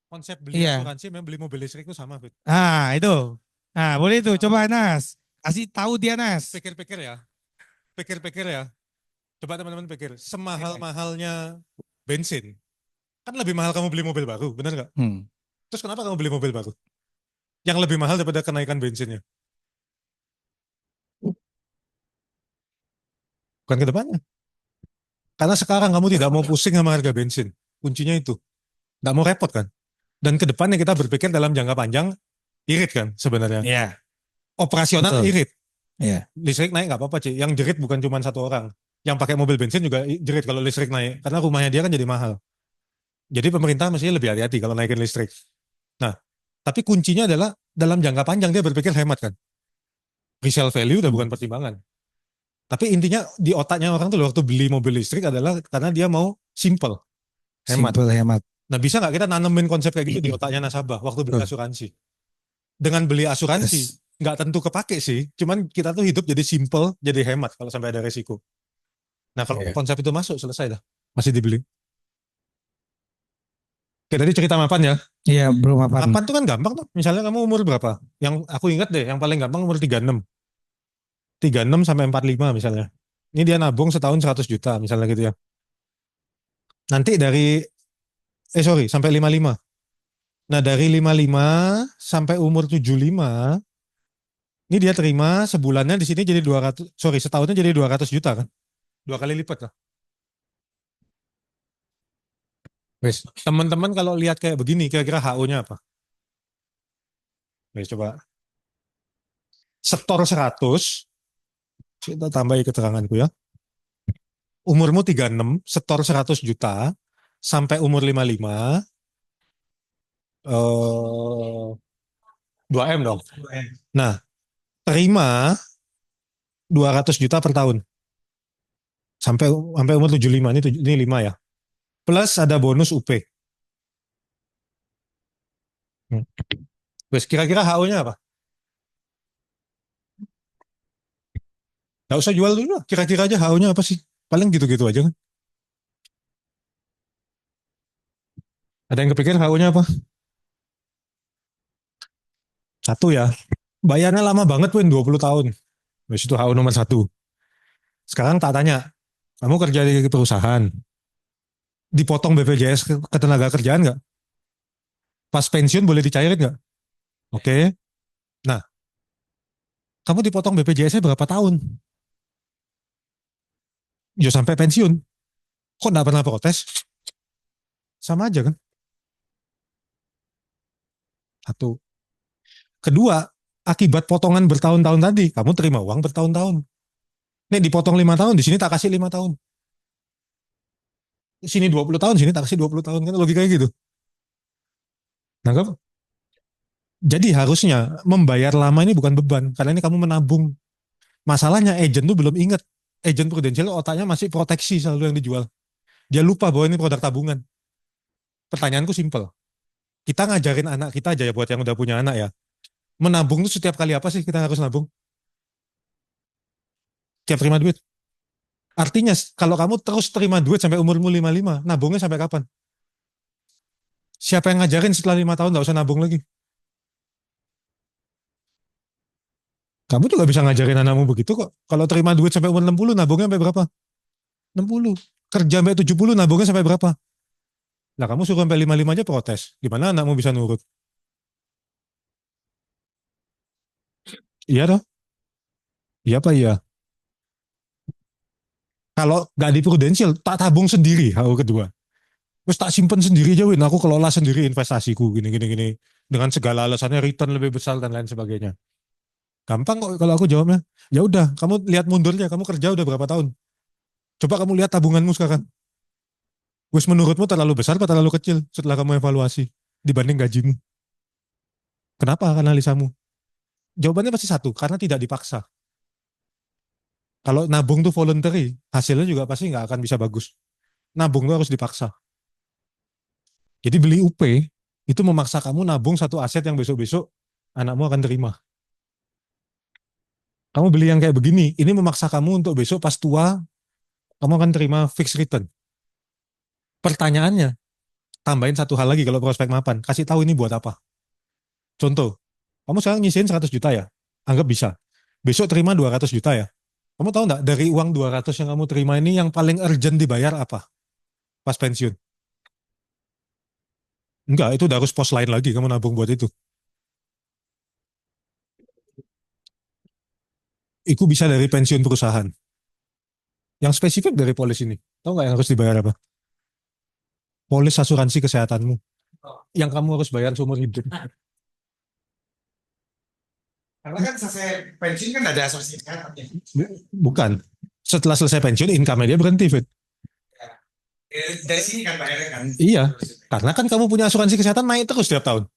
konsep beli Iya. asuransi memang beli mobil listrik itu sama, Fit. Ah, itu. Nah, boleh itu. Sama. Coba Nas. Kasih tahu dia Nas. Pikir-pikir ya. Pikir-pikir ya. Coba teman-teman pikir. Semahal-mahalnya bensin. Kan lebih mahal kamu beli mobil baru, benar nggak? Hmm. Terus kenapa kamu beli mobil baru? Yang lebih mahal daripada kenaikan bensinnya. Bukan ke depannya. Karena sekarang kamu tidak mau pusing sama harga bensin. Kuncinya itu. Nggak mau repot kan? Dan ke depannya kita berpikir dalam jangka panjang, irit kan sebenarnya. Iya. Operasional Betul. irit. Iya. Listrik naik nggak apa-apa, Ci. Yang jerit bukan cuma satu orang. Yang pakai mobil bensin juga jerit kalau listrik naik. Karena rumahnya dia kan jadi mahal. Jadi pemerintah mestinya lebih hati-hati kalau naikin listrik. Nah, tapi kuncinya adalah dalam jangka panjang dia berpikir hemat kan. Resale value udah bukan pertimbangan. Tapi intinya di otaknya orang tuh waktu beli mobil listrik adalah karena dia mau simple, hemat. Simple hemat. Nah bisa nggak kita nanemin konsep kayak gitu di otaknya nasabah waktu beli asuransi? Dengan beli asuransi, Yes. nggak tentu kepake sih. Cuman kita tuh hidup jadi simple, jadi hemat kalau sampai ada resiko. Nah kalau Iya. konsep itu masuk selesai dah, masih dibeli. Oke tadi cerita mapan ya. Iya, belum apa. Mapan tuh kan gampang tuh. Misalnya kamu umur berapa? Yang aku ingat deh, yang paling gampang umur 36. 36 sampai 45 misalnya. Ini dia nabung setahun 100 juta misalnya gitu ya. Nanti dari, sampai 55. Nah dari 55 sampai umur 75, ini dia terima sebulannya di sini jadi 200, setahunnya jadi 200 juta kan. 2 kali lipat lah. Wes, teman-teman kalau lihat kayak begini, kira-kira HO-nya apa? Wes, coba. Setor 100, kita tambahin keteranganku ya. Umurmu 36, setor 100 juta, sampai umur 55, 2M dong. Nah, terima 200 juta per tahun. Sampai umur 75, ini 5 ya. Plus ada bonus UP. Wes, kira-kira HO-nya apa? Gak usah jual dulu lah. Kira-kira aja HO-nya apa sih? Paling gitu-gitu aja kan. Ada yang kepikir HO-nya apa? Satu ya. Bayarnya lama banget Win, 20 tahun. Wes itu HO nomor 1. Sekarang tak tanya. Kamu kerja di perusahaan. Dipotong BPJS ketenaga kerjaan nggak? Pas pensiun boleh dicairin nggak? Oke. Nah, kamu dipotong BPJS-nya berapa tahun? Ya sampai pensiun. Kok nggak pernah protes? Sama aja kan? Satu. Kedua, akibat potongan bertahun-tahun tadi, kamu terima uang bertahun-tahun. Nih dipotong 5 tahun, di sini tak kasih 5 tahun. Di sini 20 tahun, sini tak kasih 20 tahun. Kan logikanya gitu. Nangkap? Jadi harusnya membayar lama ini bukan beban, karena ini kamu menabung. Masalahnya agent tuh belum ingat. Agent prudensial otaknya masih proteksi selalu yang dijual. Dia lupa bahwa ini produk tabungan. Pertanyaanku simpel. Kita ngajarin anak kita aja ya buat yang udah punya anak ya. Menabung tuh setiap kali apa sih kita harus nabung? Tiap terima duit. Artinya kalau kamu terus terima duit sampai umurmu 55, nabungnya sampai kapan? Siapa yang ngajarin setelah 5 tahun nggak usah nabung lagi? Kamu juga bisa ngajarin anakmu begitu kok. Kalau terima duit sampai umur 60, nabungnya sampai berapa? 60. Kerja sampai 70, nabungnya sampai berapa? Lah kamu suruh sampai 55 aja protes. Gimana anakmu bisa nurut? Iya toh? Iya apa iya? Kalau nggak di prudensial, tak tabung sendiri hal kedua. Terus tak simpen sendiri aja, Win. Aku kelola sendiri investasiku, gini. Dengan segala alasannya return lebih besar dan lain sebagainya. Gampang kok kalau aku jawabnya. Ya udah, kamu lihat mundurnya, kamu kerja udah berapa tahun? Coba kamu lihat tabunganmu sekarang. Wis menurutmu terlalu besar atau terlalu kecil setelah kamu evaluasi dibanding gajimu? Kenapa analisamu? Jawabannya pasti satu, karena tidak dipaksa. Kalau nabung tuh voluntary, hasilnya juga pasti nggak akan bisa bagus. Nabung tuh harus dipaksa. Jadi beli UP itu memaksa kamu nabung satu aset yang besok-besok anakmu akan terima. Kamu beli yang kayak begini, ini memaksa kamu untuk besok pas tua, kamu akan terima fixed return. Pertanyaannya, tambahin satu hal lagi kalau prospek mapan, kasih tahu ini buat apa. Contoh, kamu sekarang nyisihin 100 juta ya, anggap bisa. Besok terima 200 juta ya. Kamu tahu nggak dari uang 200 yang kamu terima ini yang paling urgent dibayar apa? Pas pensiun. Enggak, itu udah harus pos lain lagi kamu nabung buat itu. Itu bisa dari pensiun perusahaan. Yang spesifik dari polis ini. Tahu nggak yang harus dibayar apa? Polis asuransi kesehatanmu. Yang kamu harus bayar seumur hidup. Karena kan selesai pensiun kan ada asuransi kesehatan ya. Bukan. Setelah selesai pensiun, income-nya dia berhenti, Fit. Dari sini kan bayarnya kan. Iya. Karena kan kamu punya asuransi kesehatan naik terus setiap tahun.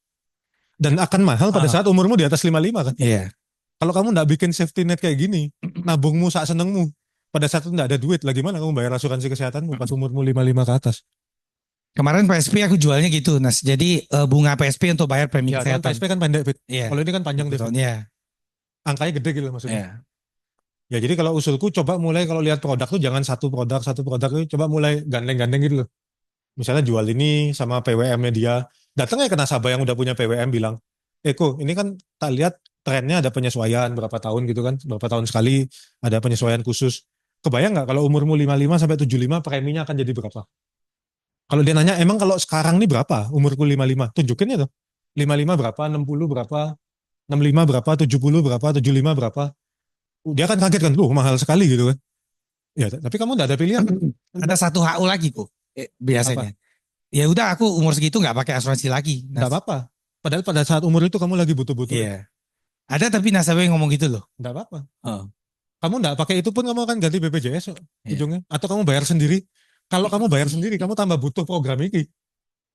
Dan akan mahal pada saat umurmu di atas 55 kan. Iya. Kalau kamu nggak bikin safety net kayak gini, nabungmu saat senengmu, pada saat itu nggak ada duit, lagi mana kamu bayar asuransi kesehatanmu pas umurmu 55 ke atas? Kemarin PSP aku jualnya gitu, Nas. Jadi bunga PSP untuk bayar premi Ya, kan kesehatan. PSP kan pendek, Fit. Iya. Kalau ini kan panjang, Fit. Iya. Angkanya gede gitu maksudnya. Iya. Ya jadi kalau usulku coba mulai kalau lihat produk tuh jangan satu produk itu coba mulai gandeng-gandeng gitu loh. Misalnya jual ini sama PWM-nya dia. Datang ya ke nasabah yang udah punya PWM bilang, kok ini kan tak lihat trennya ada penyesuaian berapa tahun gitu kan. Berapa tahun sekali ada penyesuaian khusus. Kebayang nggak kalau umurmu 55 sampai 75 preminya akan jadi berapa? Kalau dia nanya, emang kalau sekarang nih berapa umurku 55? Tunjukin ya tuh. 55 berapa, 60 berapa, 65 berapa, 70 berapa, 75 berapa. Dia kan kaget kan, mahal sekali gitu kan. Ya, tapi kamu nggak ada pilihan. Ada satu HU lagi kok biasanya. Ya udah aku umur segitu nggak pakai asuransi lagi. Nggak apa-apa. Padahal pada saat umur itu kamu lagi butuh-butuh. Iya. Ada tapi nasabah yang ngomong gitu loh. Nggak apa-apa. Oh. Kamu nggak pakai itu pun kamu akan ganti BPJS Iya. ujungnya. Atau kamu bayar sendiri. Kalau kamu bayar sendiri, kamu tambah butuh program ini.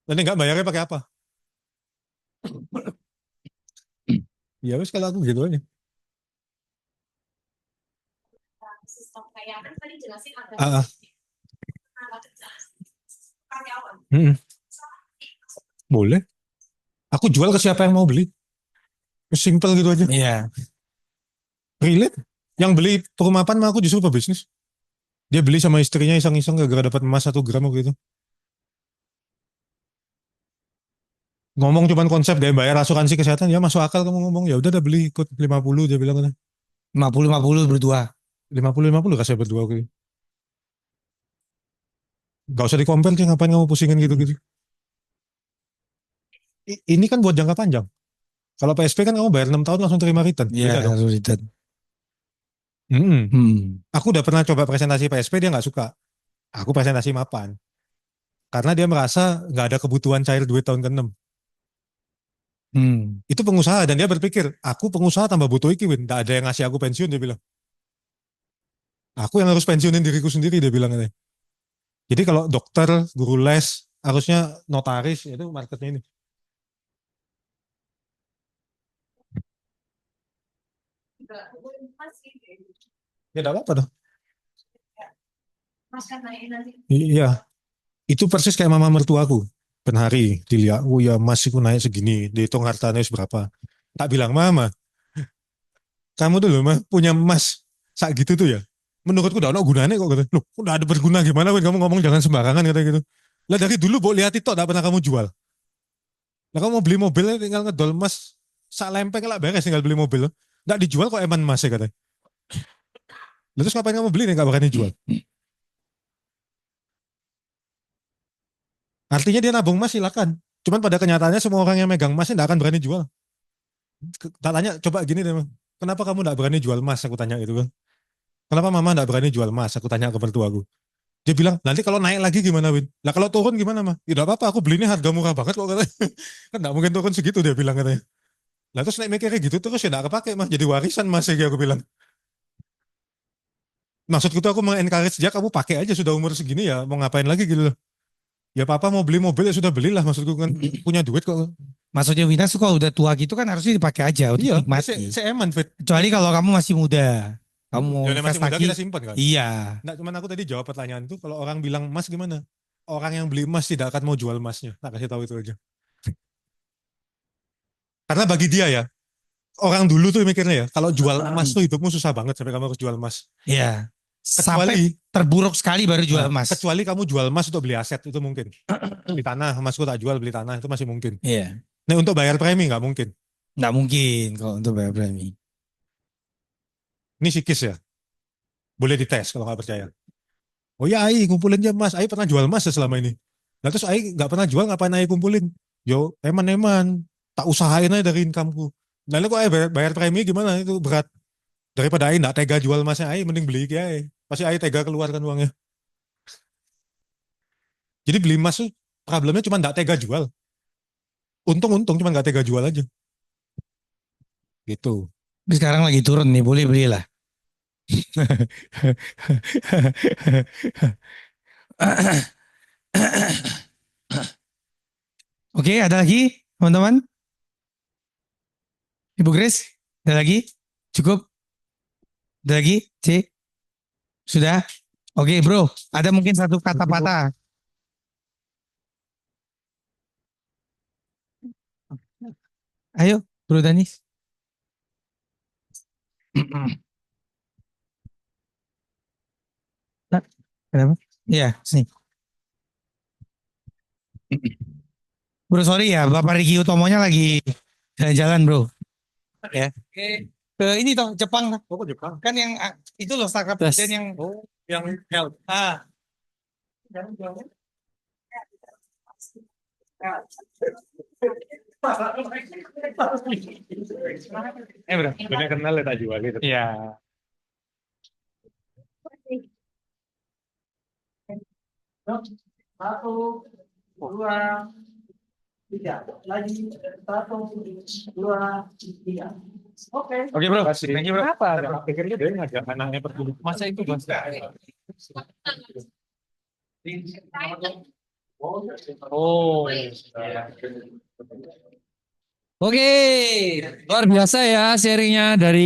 Dan nggak bayarnya pakai apa? Ya wes kalau aku gitu aja. Sistem kayak kan tadi jelasin ada Ah, ah. tenaga kerja, karyawan. Boleh. Aku jual ke siapa yang mau beli. Simple gitu aja. Iya. Relate. Yang beli perumahan mah aku justru pebisnis. Dia beli sama istrinya iseng-iseng gara-gara dapat emas 1 gram gitu. Ngomong cuman konsep dia bayar asuransi kesehatan ya masuk akal kamu ngomong ya udah beli ikut 50 dia bilang kan. 50-50 berdua. 50-50 kasih berdua oke. Gak usah dikompar sih ngapain kamu pusingin gitu-gitu. Ini kan buat jangka panjang. Kalau PSP kan kamu bayar 6 tahun langsung terima return. Iya, Beda dong. langsung return. Aku udah pernah coba presentasi PSP dia nggak suka. Aku presentasi mapan. Karena dia merasa nggak ada kebutuhan cair duit tahun ke-6. Itu pengusaha dan dia berpikir, aku pengusaha tambah butuh iki Win, nggak ada yang ngasih aku pensiun dia bilang. Aku yang harus pensiunin diriku sendiri dia bilang katanya. Jadi kalau dokter, guru les, harusnya notaris itu marketnya ini. Ya enggak apa-apa dong. Iya, itu persis kayak mama mertuaku. Ben hari dilihat, oh ya mas itu naik segini, dihitung hartanya seberapa. Tak bilang mama, kamu dulu mah punya emas sak gitu tuh ya. Menurutku udah ada gunanya kok kata. Loh, udah ada berguna gimana Win? Kamu ngomong jangan sembarangan kata gitu. Lah dari dulu boleh lihat itu tak pernah kamu jual. Lah kamu mau beli mobil tinggal ngedol emas sak lempeng lah beres tinggal beli mobil. Nggak dijual kok eman emas ya kata. Lah terus ngapain kamu beli nih nggak bakal dijual? Artinya dia nabung emas silakan. Cuman pada kenyataannya semua orang yang megang emasnya nggak akan berani jual. Tak tanya coba gini deh, kenapa kamu nggak berani jual emas? Aku tanya gitu kan. Kenapa mama nggak berani jual emas? Aku tanya ke mertuaku. Dia bilang, nanti kalau naik lagi gimana Win? Lah kalau turun gimana mah? Ya apa-apa, aku beli ini harga murah banget kok katanya. Kan nggak mungkin turun segitu dia bilang katanya. Lah terus naik mikirnya gitu terus ya nggak kepake mah. Jadi warisan mas ya aku bilang. Maksudku tuh aku mengencourage dia kamu pakai aja sudah umur segini ya mau ngapain lagi gitu loh. Ya papa mau beli mobil ya sudah belilah maksudku kan punya duit kok. Maksudnya Winas tuh kalau udah tua gitu kan harusnya dipakai aja untuk Iya, nikmati. saya eman fit. Kecuali kalau kamu masih muda. Kamu mau Ya masih muda investasi. kita simpan kan. Iya. Nah, cuman aku tadi jawab pertanyaan itu kalau orang bilang emas gimana? Orang yang beli emas tidak akan mau jual emasnya. Tak kasih tahu itu aja. Karena bagi dia ya, orang dulu tuh mikirnya ya, kalau jual emas tuh hidupmu susah banget sampai kamu harus jual emas. Iya. Sampai Kecuali terburuk sekali baru jual emas. kecuali kamu jual emas untuk beli aset itu mungkin. Beli tanah, emasku tak jual beli tanah itu masih mungkin. Iya. Nah, untuk bayar premi nggak mungkin. Nggak mungkin kalau untuk bayar premi. Ini psikis ya. Boleh dites kalau nggak percaya. Oh ya, Ai kumpulin aja emas. Ai pernah jual emas ya selama ini. Nah terus Ai nggak pernah jual ngapain Ai kumpulin? Yo eman-eman. Tak usahain aja dari incomeku. Lalu kok Ai bayar premi gimana? Itu berat. Daripada Ai nggak tega jual emasnya Ai, mending beli iki Ai. Pasti Ai tega keluarkan uangnya. Jadi beli emas tuh problemnya cuma nggak tega jual. Untung-untung cuma nggak tega jual aja. Gitu. Tapi sekarang lagi turun nih, boleh belilah. Oke, ada lagi teman-teman? Ibu Grace, ada lagi? Cukup? Ada lagi? C? Sudah? Oke bro, ada mungkin satu kata patah. Ayo, Bro Danis. Kenapa? Iya, sini. Bro, sorry ya, Bapak Riki Utomonya lagi jalan-jalan, bro. Ya. Oke. Ke ini toh, Jepang. Oh, Jepang. Kan yang itu loh, startup Yes. dan yang Yang health. bro. Bener kenal ya tak jual itu. Iya. Satu, dua, tiga. Lagi satu, dua, tiga. Oke. Oke, bro. Thank you, bro. Apa? Pikirnya dia ngajak anaknya pergi. Masa itu, Bos? Oh. Oke, luar biasa ya sharingnya dari